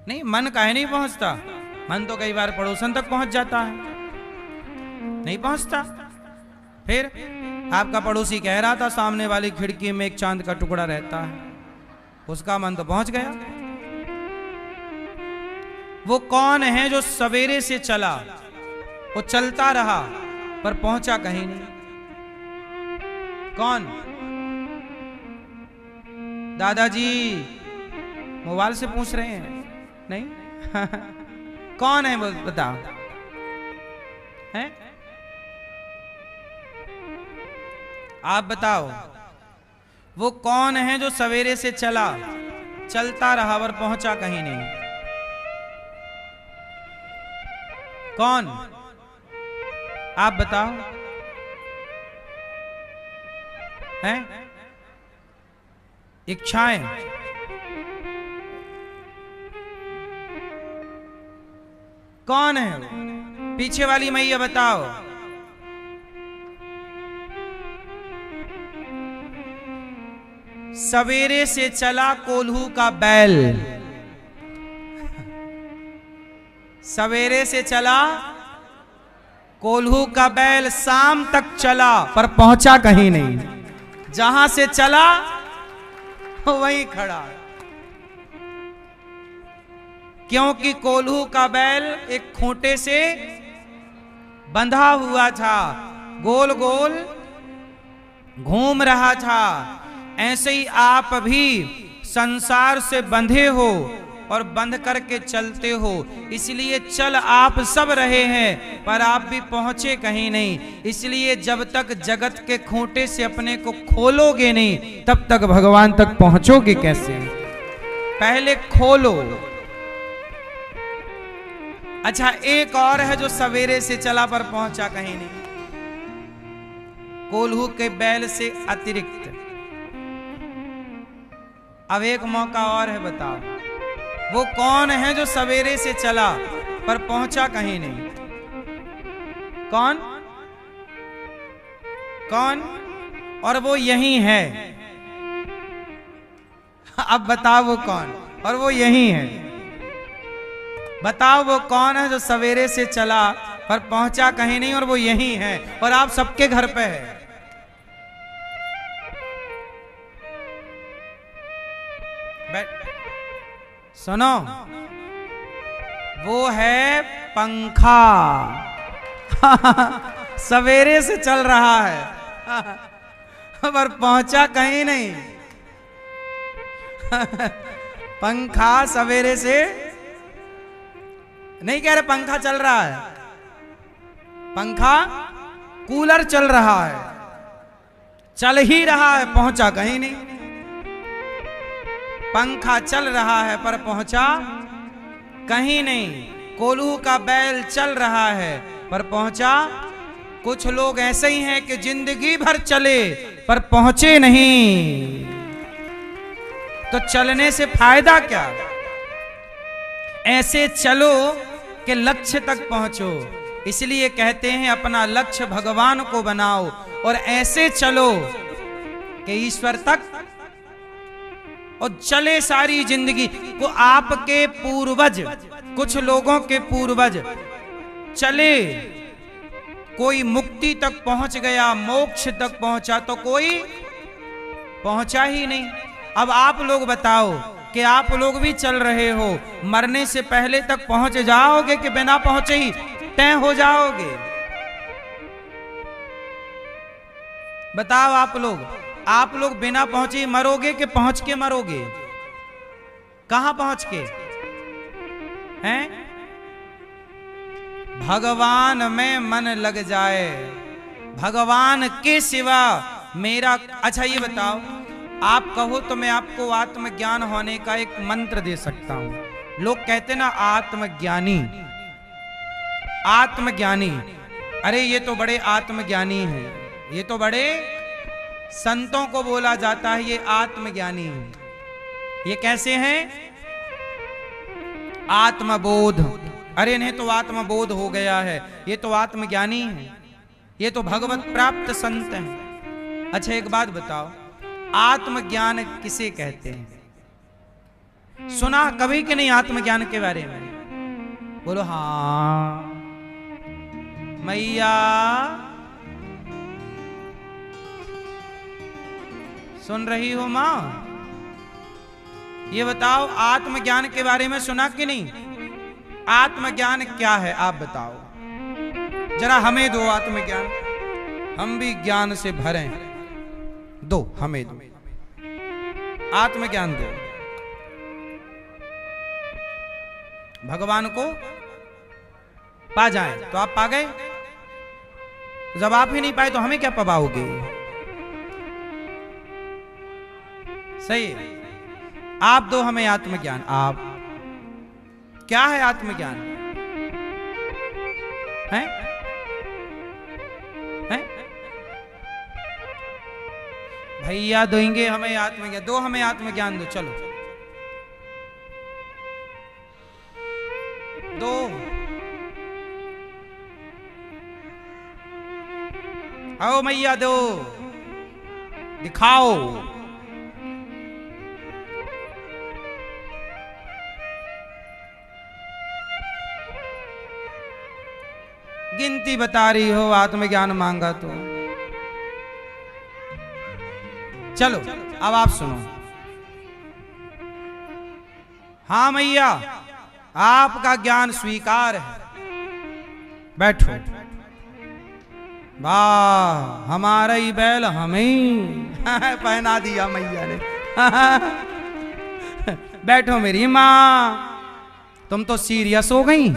नहीं मन काहे नहीं पहुंचता? मन तो कई बार पड़ोसन तक पहुंच जाता है, नहीं पहुंचता। फिर आपका पड़ोसी कह रहा था सामने वाली खिड़की में एक चांद का टुकड़ा रहता है, उसका मन तो पहुंच गया। वो कौन है जो सवेरे से चला, वो चलता रहा पर पहुंचा कहीं नहीं? कौन? दादाजी मोबाइल से पूछ रहे हैं? नहीं कौन है वो बताओ? हैं? आप बताओ, वो कौन है जो सवेरे से चला, चलता रहा पर पहुंचा कहीं नहीं? कौन? आप बताओ। हैं? इच्छाएं। कौन है वो? पीछे वाली मैया बताओ। सवेरे से चला कोल्हू का बैल, सवेरे से चला कोल्हू का बैल, शाम तक चला पर पहुंचा कहीं नहीं। जहां से चला वहीं खड़ा, क्योंकि कोल्हू का बैल एक खूंटे से बंधा हुआ था, गोल गोल घूम रहा था। ऐसे ही आप भी संसार से बंधे हो, और बंध करके चलते हो, इसलिए चल आप सब रहे हैं पर आप भी पहुंचे कहीं नहीं। इसलिए जब तक जगत के खूंटे से अपने को खोलोगे नहीं तब तक भगवान तक पहुंचोगे कैसे? पहले खोलो। अच्छा, एक और है जो सवेरे से चला पर पहुंचा कहीं नहीं, कोल्हू के बैल से अतिरिक्त। अब एक मौका और है, बताओ वो कौन है जो सवेरे से चला पर पहुंचा कहीं नहीं? कौन कौन? और वो यही है। अब बताओ वो कौन? और वो यही है। बताओ वो कौन है जो सवेरे से चला पर पहुंचा कहीं नहीं और वो यही है और आप सबके घर पे है। सुनो, वो है पंखा। सवेरे से चल रहा है पर पहुंचा कहीं नहीं। पंखा सवेरे से नहीं कह रहे पंखा चल रहा है, पंखा कूलर चल रहा है, चल ही रहा है, पहुंचा कहीं नहीं। पंखा चल रहा है पर पहुंचा कहीं नहीं। कोल्हू का बैल चल रहा है पर पहुंचा। कुछ लोग ऐसे ही हैं कि जिंदगी भर चले पर पहुंचे नहीं, तो चलने से फायदा क्या? ऐसे चलो कि लक्ष्य तक पहुंचो। इसलिए कहते हैं अपना लक्ष्य भगवान को बनाओ और ऐसे चलो कि ईश्वर तक, और चले सारी जिंदगी को। आपके पूर्वज, कुछ लोगों के पूर्वज चले, कोई मुक्ति तक पहुंच गया, मोक्ष तक पहुंचा, तो कोई पहुंचा ही नहीं। अब आप लोग बताओ कि आप लोग भी चल रहे हो, मरने से पहले तक पहुंच जाओगे कि बिना पहुंचे ही तय हो जाओगे? बताओ आप लोग बिना पहुंचे मरोगे कि पहुंच के मरोगे? कहां पहुंच के हैं? भगवान में मन लग जाए, भगवान के सिवा मेरा। अच्छा ये बताओ, आप कहो तो मैं आपको आत्मज्ञान होने का एक मंत्र दे सकता हूं। लोग कहते ना आत्मज्ञानी, आत्मज्ञानी, अरे ये तो बड़े आत्मज्ञानी हैं, ये तो बड़े संतों को बोला जाता है ये आत्मज्ञानी है। ये कैसे हैं? आत्मबोध। अरे इन्हें तो आत्मबोध हो गया है, ये तो आत्मज्ञानी है, ये तो भगवत प्राप्त संत हैं। अच्छा एक बात बताओ, आत्मज्ञान किसे कहते हैं? सुना कभी कि नहीं आत्मज्ञान के बारे में? बोलो हाँ मैया, सुन रही हो मां? ये बताओ आत्मज्ञान के बारे में सुना कि नहीं? आत्मज्ञान क्या है आप बताओ जरा, हमें दो आत्मज्ञान, हम भी ज्ञान से भरें। दो, हमें दो आत्मज्ञान, दो। भगवान को पा जाएं तो आप पा गए, जब आप ही नहीं पाए तो हमें क्या पाओगे? सही है। आप दो हमें आत्मज्ञान। आप क्या है आत्मज्ञान? है? है? भैया देंगे हमें आत्मज्ञान, दो हमें आत्मज्ञान दो, चलो दो। आओ मैया दो, दिखाओ। गिनती बता रही हो, आत्मज्ञान मांगा तो। चलो अब आप सुनो। हाँ मैया, आपका ज्ञान स्वीकार है, बैठो। वाह, हमारा ही बैल हमें पहना दिया मैया ने। बैठो मेरी माँ, तुम तो सीरियस हो गई।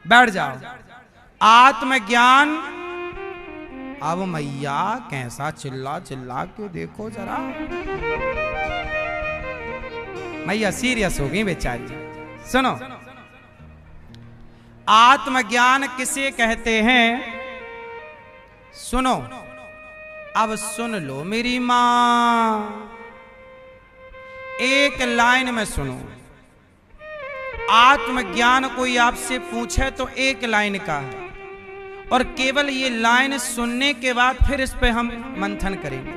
बैठ जाओ। आत्मज्ञान। अब मैया कैसा चिल्ला चिल्ला के देखो जरा, मैया सीरियस हो गई बेचारी। सुनो, आत्मज्ञान किसे कहते हैं? सुनो, अब सुन लो मेरी मां, एक लाइन में सुनो। आत्मज्ञान कोई आपसे पूछे तो एक लाइन का है, और केवल ये लाइन सुनने के बाद फिर इस पे हम मंथन करेंगे।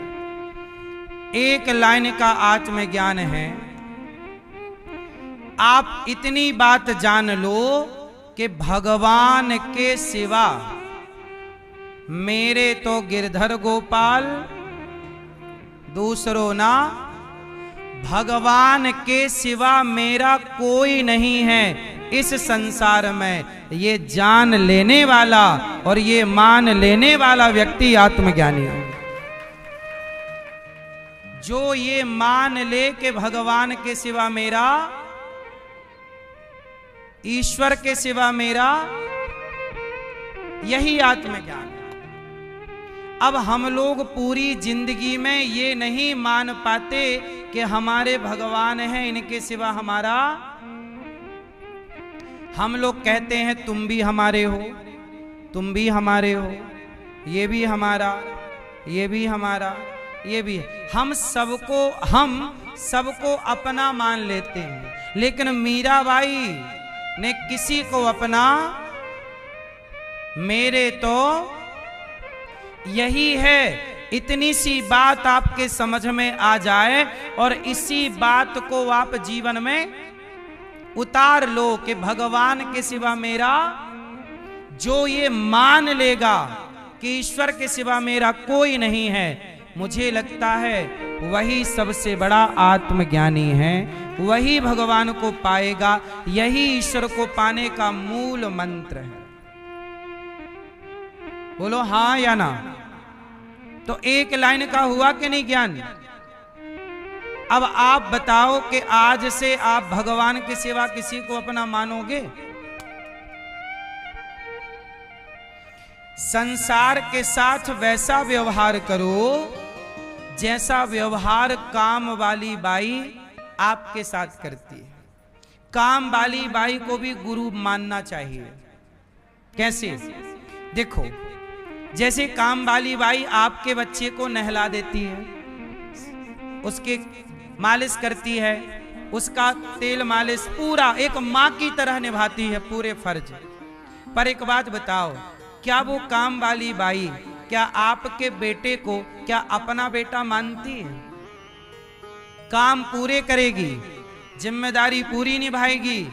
एक लाइन का आत्मज्ञान है, आप इतनी बात जान लो कि भगवान के सिवा मेरे तो गिरधर गोपाल दूसरो ना, भगवान के सिवा मेरा कोई नहीं है इस संसार में। ये जान लेने वाला और ये मान लेने वाला व्यक्ति आत्मज्ञानी है। जो ये मान ले कि भगवान के सिवा मेरा, ईश्वर के सिवा मेरा, यही आत्मज्ञान है। अब हम लोग पूरी जिंदगी में ये नहीं मान पाते कि हमारे भगवान हैं, इनके सिवा हमारा। हम लोग कहते हैं तुम भी हमारे हो, तुम भी हमारे हो, ये भी हमारा, ये भी हमारा, ये भी। हम सबको अपना मान लेते हैं, लेकिन मीराबाई ने किसी को अपना, मेरे तो यही है। इतनी सी बात आपके समझ में आ जाए और इसी बात को आप जीवन में उतार लो कि भगवान के सिवा मेरा, जो ये मान लेगा कि ईश्वर के सिवा मेरा कोई नहीं है, मुझे लगता है वही सबसे बड़ा आत्मज्ञानी है, वही भगवान को पाएगा। यही ईश्वर को पाने का मूल मंत्र है। बोलो हाँ या ना। तो एक लाइन का हुआ कि नहीं ज्ञान? अब आप बताओ कि आज से आप भगवान के सिवा किसी को अपना मानोगे? संसार के साथ वैसा व्यवहार करो जैसा व्यवहार काम वाली बाई आपके साथ करती है। काम वाली बाई को भी गुरु मानना चाहिए। कैसे? देखो, जैसे काम वाली बाई आपके बच्चे को नहला देती है, उसके मालिश करती है, उसका तेल मालिश पूरा एक माँ की तरह निभाती है पूरे फर्ज। पर एक बात बताओ, क्या वो काम वाली बाई क्या आपके बेटे को क्या अपना बेटा मानती है? काम पूरे करेगी, जिम्मेदारी पूरी निभाएगी,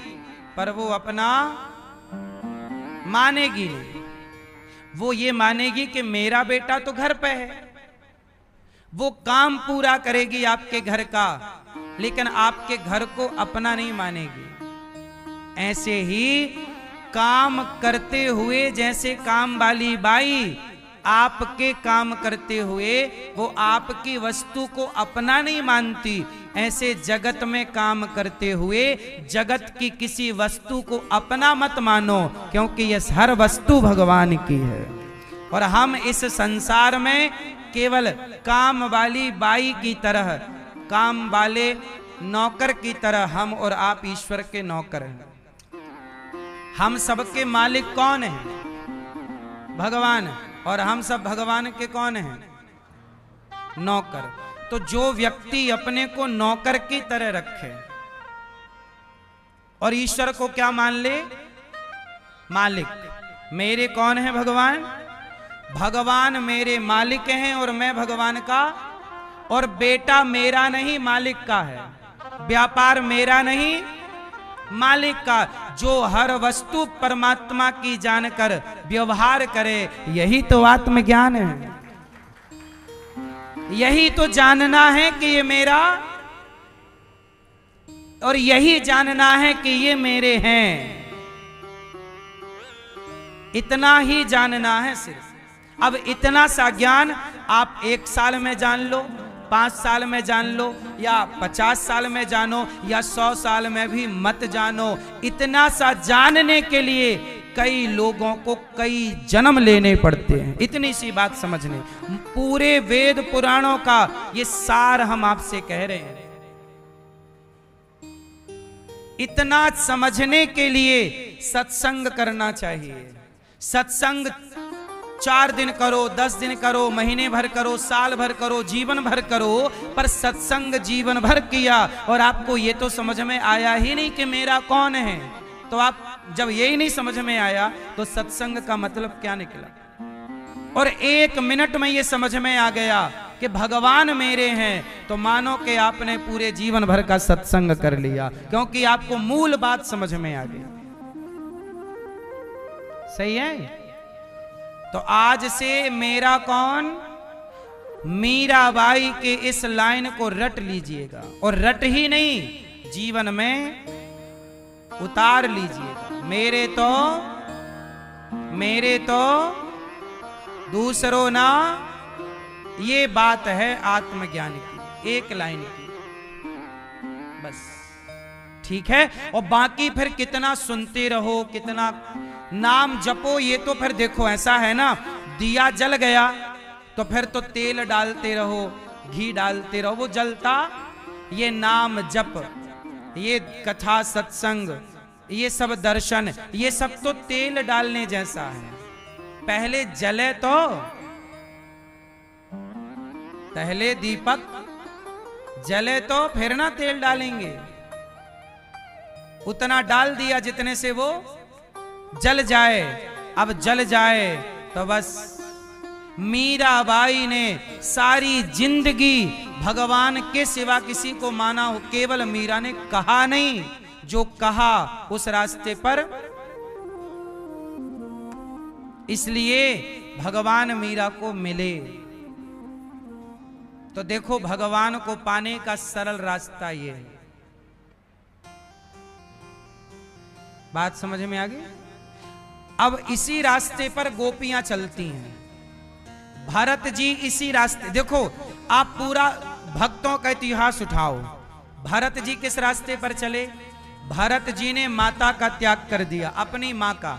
पर वो अपना मानेगी नहीं। वो ये मानेगी कि मेरा बेटा तो घर पे है। वो काम पूरा करेगी आपके घर का, लेकिन आपके घर को अपना नहीं मानेगी। ऐसे ही काम करते हुए, जैसे काम वाली बाई आपके काम करते हुए वो आपकी वस्तु को अपना नहीं मानती, ऐसे जगत में काम करते हुए जगत की किसी वस्तु को अपना मत मानो, क्योंकि यह हर वस्तु भगवान की है। और हम इस संसार में केवल काम वाली बाई की तरह, काम वाले नौकर की तरह हम और आप ईश्वर के नौकर हैं। हम सबके मालिक कौन है? भगवान। और हम सब भगवान के कौन हैं? नौकर। तो जो व्यक्ति अपने को नौकर की तरह रखे और ईश्वर को क्या मान ले? मालिक। मेरे कौन है? भगवान। भगवान मेरे मालिक हैं और मैं भगवान का। और बेटा मेरा नहीं, मालिक का है। व्यापार मेरा नहीं, मालिक का। जो हर वस्तु परमात्मा की जानकर व्यवहार करे, यही तो आत्मज्ञान है। यही तो जानना है कि ये मेरा, और यही जानना है कि ये मेरे हैं। इतना ही जानना है सिर्फ। अब इतना सा ज्ञान आप 1 साल में जान लो, 5 साल में जान लो या 50 साल में जानो या 100 साल में भी मत जानो, इतना सा जानने के लिए कई लोगों को कई जन्म लेने पड़ते हैं। इतनी सी बात समझने, पूरे वेद पुराणों का ये सार हम आपसे कह रहे हैं। इतना समझने के लिए सत्संग करना चाहिए। सत्संग 4 दिन करो, 10 दिन करो, महीने भर करो, साल भर करो, जीवन भर करो, पर सत्संग जीवन भर किया और आपको ये तो समझ में आया ही नहीं कि मेरा कौन है, तो आप जब यही नहीं समझ में आया तो सत्संग का मतलब क्या निकला। और 1 मिनट में ये समझ में आ गया कि भगवान मेरे हैं, तो मानो कि आपने पूरे जीवन भर का सत्संग कर लिया, क्योंकि आपको मूल बात समझ में आ गई। सही है? तो आज से मेरा कौन, मीराबाई के इस लाइन को रट लीजिएगा, और रट ही नहीं जीवन में उतार लीजिएगा। मेरे तो दूसरों ना, ये बात है आत्मज्ञान की, 1 लाइन की बस, ठीक है। और बाकी फिर कितना सुनते रहो, कितना नाम जपो, ये तो फिर देखो ऐसा है ना, दिया जल गया तो फिर तो तेल डालते रहो, घी डालते रहो, वो जलता। ये नाम जप, ये कथा सत्संग, ये सब दर्शन, ये सब तो तेल डालने जैसा है। पहले जले तो, पहले दीपक जले तो फिर ना तेल डालेंगे। उतना डाल दिया जितने से वो जल जाए। अब जल जाए तो बस। मीराबाई ने सारी जिंदगी भगवान के सिवा किसी को माना हो, केवल मीरा ने कहा नहीं, जो कहा उस रास्ते पर, इसलिए भगवान मीरा को मिले। तो देखो भगवान को पाने का सरल रास्ता ये है। बात समझ में आ गई? अब इसी रास्ते पर गोपियां चलती हैं। भरत जी इसी रास्ते, देखो आप पूरा भक्तों का इतिहास उठाओ। भरत जी किस रास्ते पर चले? भरत जी ने माता का त्याग कर दिया, अपनी मां का।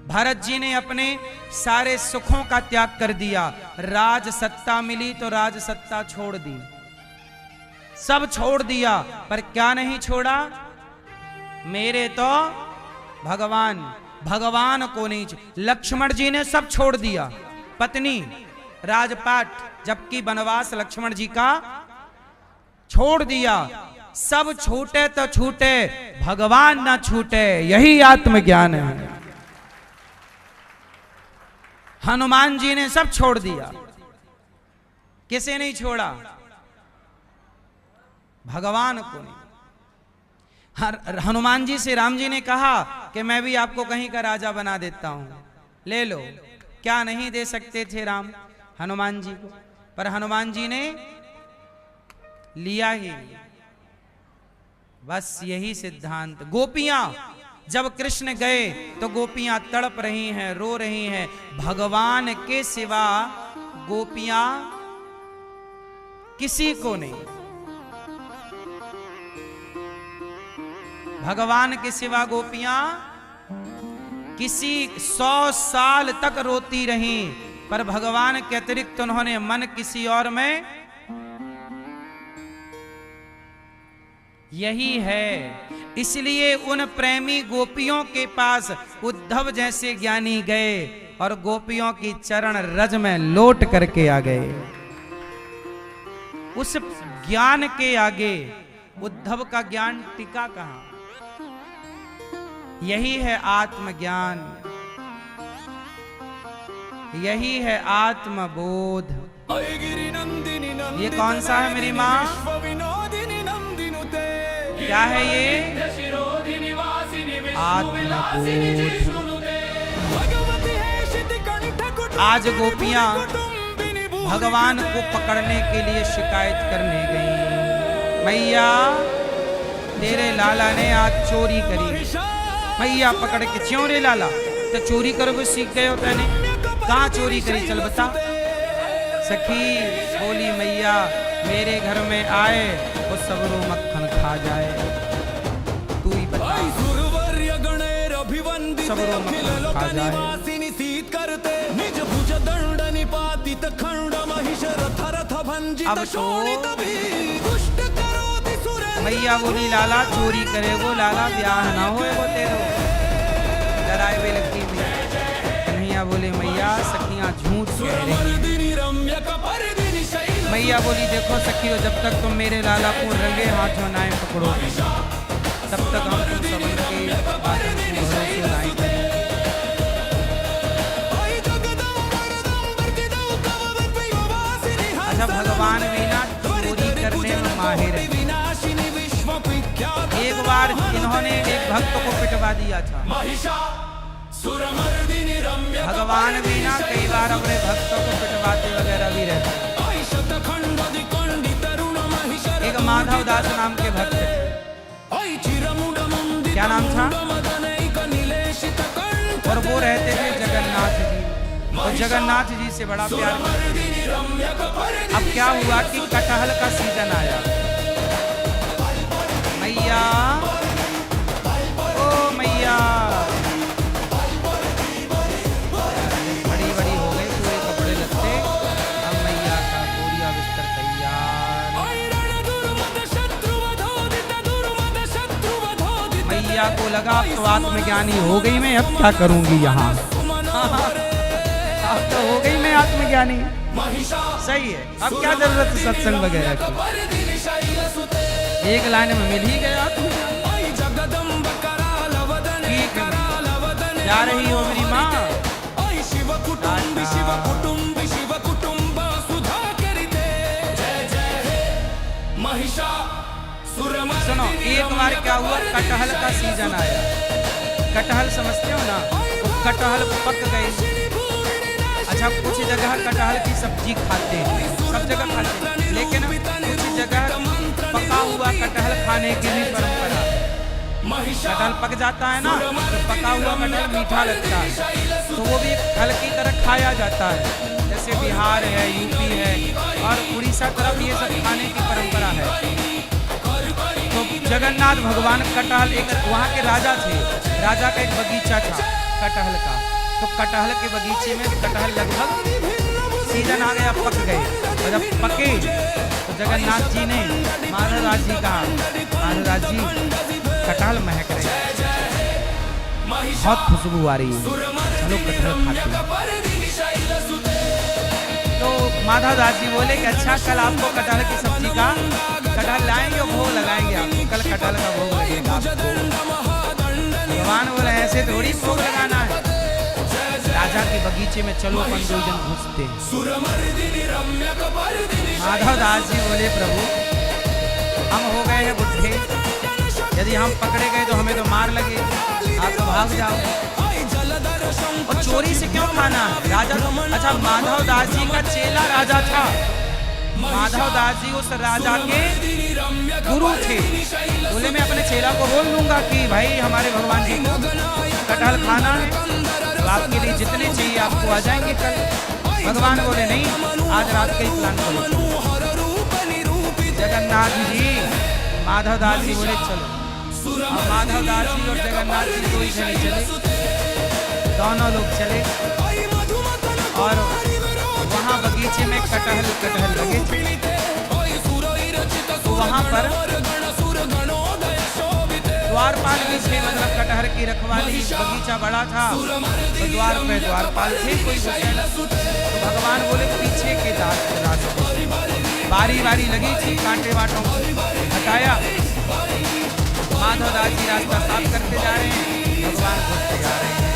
भरत जी ने अपने सारे सुखों का त्याग कर दिया। राज सत्ता मिली तो राज सत्ता छोड़ दी, सब छोड़ दिया, पर क्या नहीं छोड़ा? मेरे तो भगवान को नहीं। लक्ष्मण जी ने सब छोड़ दिया, पत्नी, राजपाट, जबकि वनवास लक्ष्मण जी का छोड़ दिया। सब छूटे तो छूटे, भगवान ना छूटे, यही आत्मज्ञान है। हनुमान जी ने सब छोड़ दिया, किसे नहीं छोड़ा? भगवान को नहीं। हनुमान जी से राम जी ने कहा कि मैं भी आपको कहीं का राजा बना देता हूं, ले लो। क्या नहीं दे सकते थे राम हनुमान जी को? पर हनुमान जी ने लिया ही। बस यही सिद्धांत। गोपियां जब कृष्ण गए तो गोपियां तड़प रही हैं, रो रही हैं। भगवान के सिवा गोपियां किसी को नहीं, भगवान के सिवा गोपियां किसी 100 साल तक रोती रहीं, पर भगवान के अतिरिक्त उन्होंने मन किसी और में। यही है, इसलिए उन प्रेमी गोपियों के पास उद्धव जैसे ज्ञानी गए और गोपियों की चरण रज में लौट करके आ गए। उस ज्ञान के आगे उद्धव का ज्ञान टिका कहां? यही है आत्मज्ञान, यही है आत्मबोध। ये कौन सा है मेरी माँ? क्या है ये? आत्मबोध। आज गोपियां भगवान को पकड़ने के लिए शिकायत करने गई। मैया तेरे लाला ने आज चोरी करी। मैया पकड़ के, क्यों रे लाला? तो चोरी करोगे सीख गए हो? तेने कहाँ चोरी करी? चल बता। सखी बोली मैया मेरे घर में आए वो सबरो मक्खन खा जाए, तू ही बता सबरो मक्खन खा जाए। अब तो मैया बोली लाला चोरी करे वो लाला ब्याह ना होए वो तेरो, डराए वे लगती कन्हैया बोले मैया सखियां झूठ कह रही। मैया बोली देखो सखियों जब तक तुम मेरे लाला को रंगे हाथों नाए पकड़ो तब तक हम तुम सबन के भरोसे नाए करें। अच्छा भगवान वीना चोरी करने में माहिर है। एक बार इन्होंने एक भक्त को पिटवा दिया था। भगवान वीना कई बार अपने भक्तों को पिटवाते वगैरह भी रहते। एक माधव दास नाम के भक्त थे। क्या नाम था? और वो रहते थे जगन्नाथ जी, और जगन्नाथ जी से बड़ा प्यार करते। अब क्या हुआ कि कटहल का सीजन आया। मैया ओ मैया बड़ी बड़ी हो गई, पूरे कपड़े लगते। अब मैया का बोरिया बिस्तर तैयार। मैया को लगा अब तो आत्मज्ञानी हो गई मैं, अब क्या करूंगी यहाँ। अब तो हो गई मैं आत्मज्ञानी, सही है। अब क्या जरूरत है सत्संग वगैरह की, एक लाइन में मिल ही गया। ठीक है जा रही हो मेरी माँ। सुनो एक बार क्या हुआ, कटहल का सीजन आया। कटहल समझते हो ना, वो कटहल पक गए। अच्छा कुछ जगह कटहल की सब्जी खाते हैं, सब जगह खाते हैं, लेकिन कुछ जगह पका हुआ कटहल खाने की भी परंपरा है। कटहल पक जाता है ना, तो पका हुआ कटहल मीठा लगता है, तो वो भी फल की तरह खाया जाता है। जैसे बिहार है, यूपी है और उड़ीसा तरफ ये सब खाने की परंपरा है। तो जगन्नाथ भगवान कटहल, एक वहाँ के राजा थे, राजा का एक बगीचा था कटहल का। तो कटहल के बगीचे में कटहल लगभग सीजन आ गया, पक गए। और जब पके तो जगन्नाथ जी ने माधवराज जी कहा, माधवराज जी कटहल महक रहे, बहुत खुशबू आ रही है, चलो कटहल खाते हैं। तो माधवदास जी बोले कि अच्छा कल आपको कटहल की सब्जी का कटहल लाएंगे और भोग लगाएंगे आपको, कल कटहल का भोग लगेगा आपको। भगवान बोले ऐसे थोड़ी भोग लगाना है, राजा के बगीचे में चलो अपन दो जन घुसते। माधवदास जी बोले प्रभु हम हो गए हैं बुढ़े, यदि हम पकड़े गए तो हमें तो मार लगे, आप तो भाग जाओ। और चोरी से क्यों खाना है राजा? अच्छा माधवदास जी का चेला राजा था, माधवदास जी उस राजा के गुरु थे। बोले मैं अपने चेला को बोल दूंगा कि भाई हमारे भगवान जी को कटहल खाना है, तो आपके लिए जितने चाहिए आपको आ जाएंगे कल। भगवान बोले नहीं, आज रात का ही प्लान करो। जगन्नाथ जी माधवदास जी बोले चलो। अब माधवदास जी और जगन्नाथ जी दो ही जने चले, दोनों लोग चले और वहाँ बगीचे में कटहल लगे थे। तो वहाँ पर द्वारपाल भी थे, मतलब कटहल की रखवाली, बगीचा बड़ा था तो द्वार पे द्वारपाल थे, कोई तो भगवान बोले पीछे के रास्ते बारी बारी लगी थी, कांटे बाटों को हटाया। माधवदास जी रास्ता साफ करते जा रहे हैं, भगवान घुसते जा रहे हैं।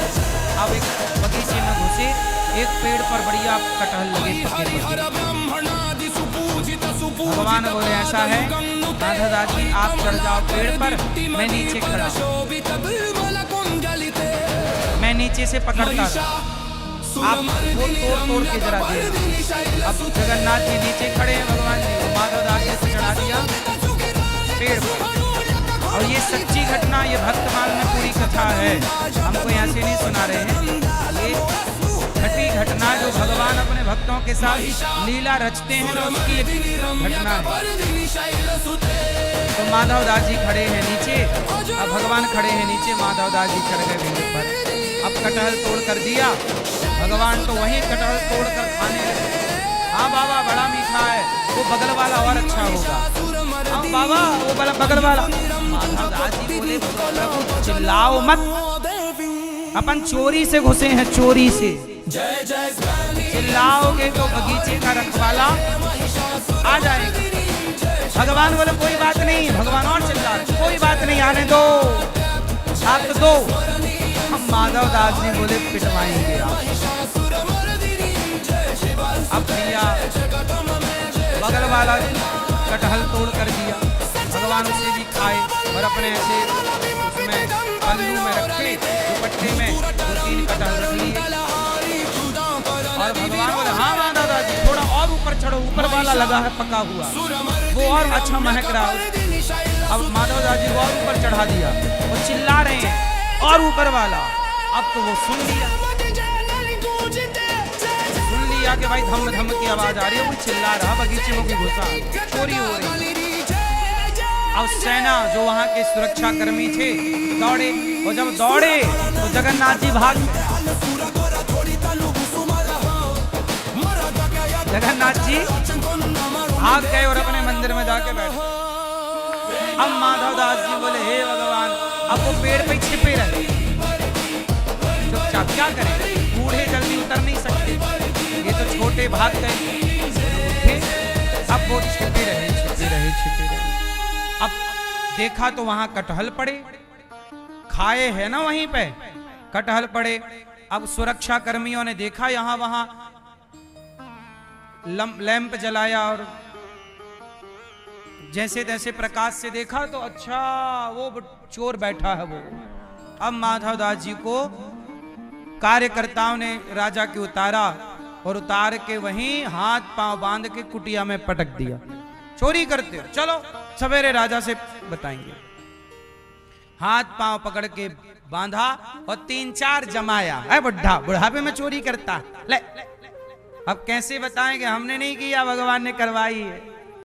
अब एक बगीचे में घुसे, एक पेड़ पर बढ़िया कटहल लगे पके। भगवान बोले ऐसा है माधवदास जी आप चढ़ जाओ पेड़ पर, मैं नीचे खड़ा, मैं नीचे से पकड़ता था, आप वो तोड़ तोड़ के जरा दे। अब जगन्नाथ जी नीचे खड़े हैं, भगवान जी को माधवदास जी से चढ़ा दिया पेड़ पर। और ये सच्ची घटना, ये भक्तमाल में पूरी कथा है, हमको यहाँ से नहीं सुना रहे हैं, ये घटी घटना जो भगवान अपने भक्तों के साथ लीला रचते हैं ना, उसकी घटना है। तो माधव दास जी खड़े हैं नीचे, अब भगवान खड़े हैं नीचे, माधव दास जी चढ़ गए भीड़ पर। अब कटहल तोड़ कर दिया, भगवान तो वहीं कटहल तोड़ कर खाने लगे। हाँ बाबा बड़ा मीठा है, वो बगल वाला और अच्छा होगा। हाँ बाबा वो बगल वाला। माधव दास जी बोले प्रभु चिल्लाओ मत, अपन चोरी से घुसे हैं, चोरी से। चिल्लाओगे तो बगीचे का रखवाला आ जाएगा। भगवान बोले कोई बात नहीं, भगवान और चिल्ला कोई बात नहीं, आने दो, आप दो। हम माधव दास जी बोले पिटवाएंगे आप। अब भैया बगल वाला कटहल तोड़ कर दिया, भगवान उसे भी खाए और अपने ऐसे उसमें पल्लू में रखे, दुपट्टे में 2-3 कटहल रख लिए। और भगवान बोले हाँ माधव दास जी थोड़ा और ऊपर चढ़ो, ऊपर वाला लगा है पका हुआ, वो और अच्छा महक रहा है। अब माधव दास जी को और ऊपर चढ़ा दिया, वो चिल्ला रहे हैं और ऊपर वाला। अब तो वो सुन लिया कि भाई धम धम की आवाज आ रही है, वो चिल्ला रहा, बगीचे में की घुसा, चोरी हो रही। अब सेना जो वहां के सुरक्षा कर्मी थे दौड़े, और जब दौड़े तो जगन्नाथ जी भाग गए। जगन्नाथ जी भाग गए और अपने मंदिर में जाके बैठे। अब माधव दास जी बोले हे भगवान, अब वो पेड़ पे छिपे रहे, चुपचाप क्या करें, बूढ़े जल्दी उतर नहीं सकते, ये तो छोटे भाग गए। अब वो छिपे रहे। अब देखा तो वहां कटहल पड़े, खाए है ना वहीं पे कटहल पड़े। अब सुरक्षा कर्मियों ने देखा यहां वहां लैंप जलाया और जैसे तैसे प्रकाश से देखा तो अच्छा वो चोर बैठा है वो। अब माधव दास जी को कार्यकर्ताओं ने राजा के उतारा और उतार के वहीं हाथ पांव बांध के कुटिया में पटक दिया। चोरी करते हो, चलो सवेरे राजा से बताएंगे। हाथ पांव पकड़ के बांधा और 3-4 जमाया। अरे बुढ़ा, बुढ़ापे में चोरी करता ले। अब कैसे बताएंगे, हमने नहीं किया, भगवान ने करवाई है।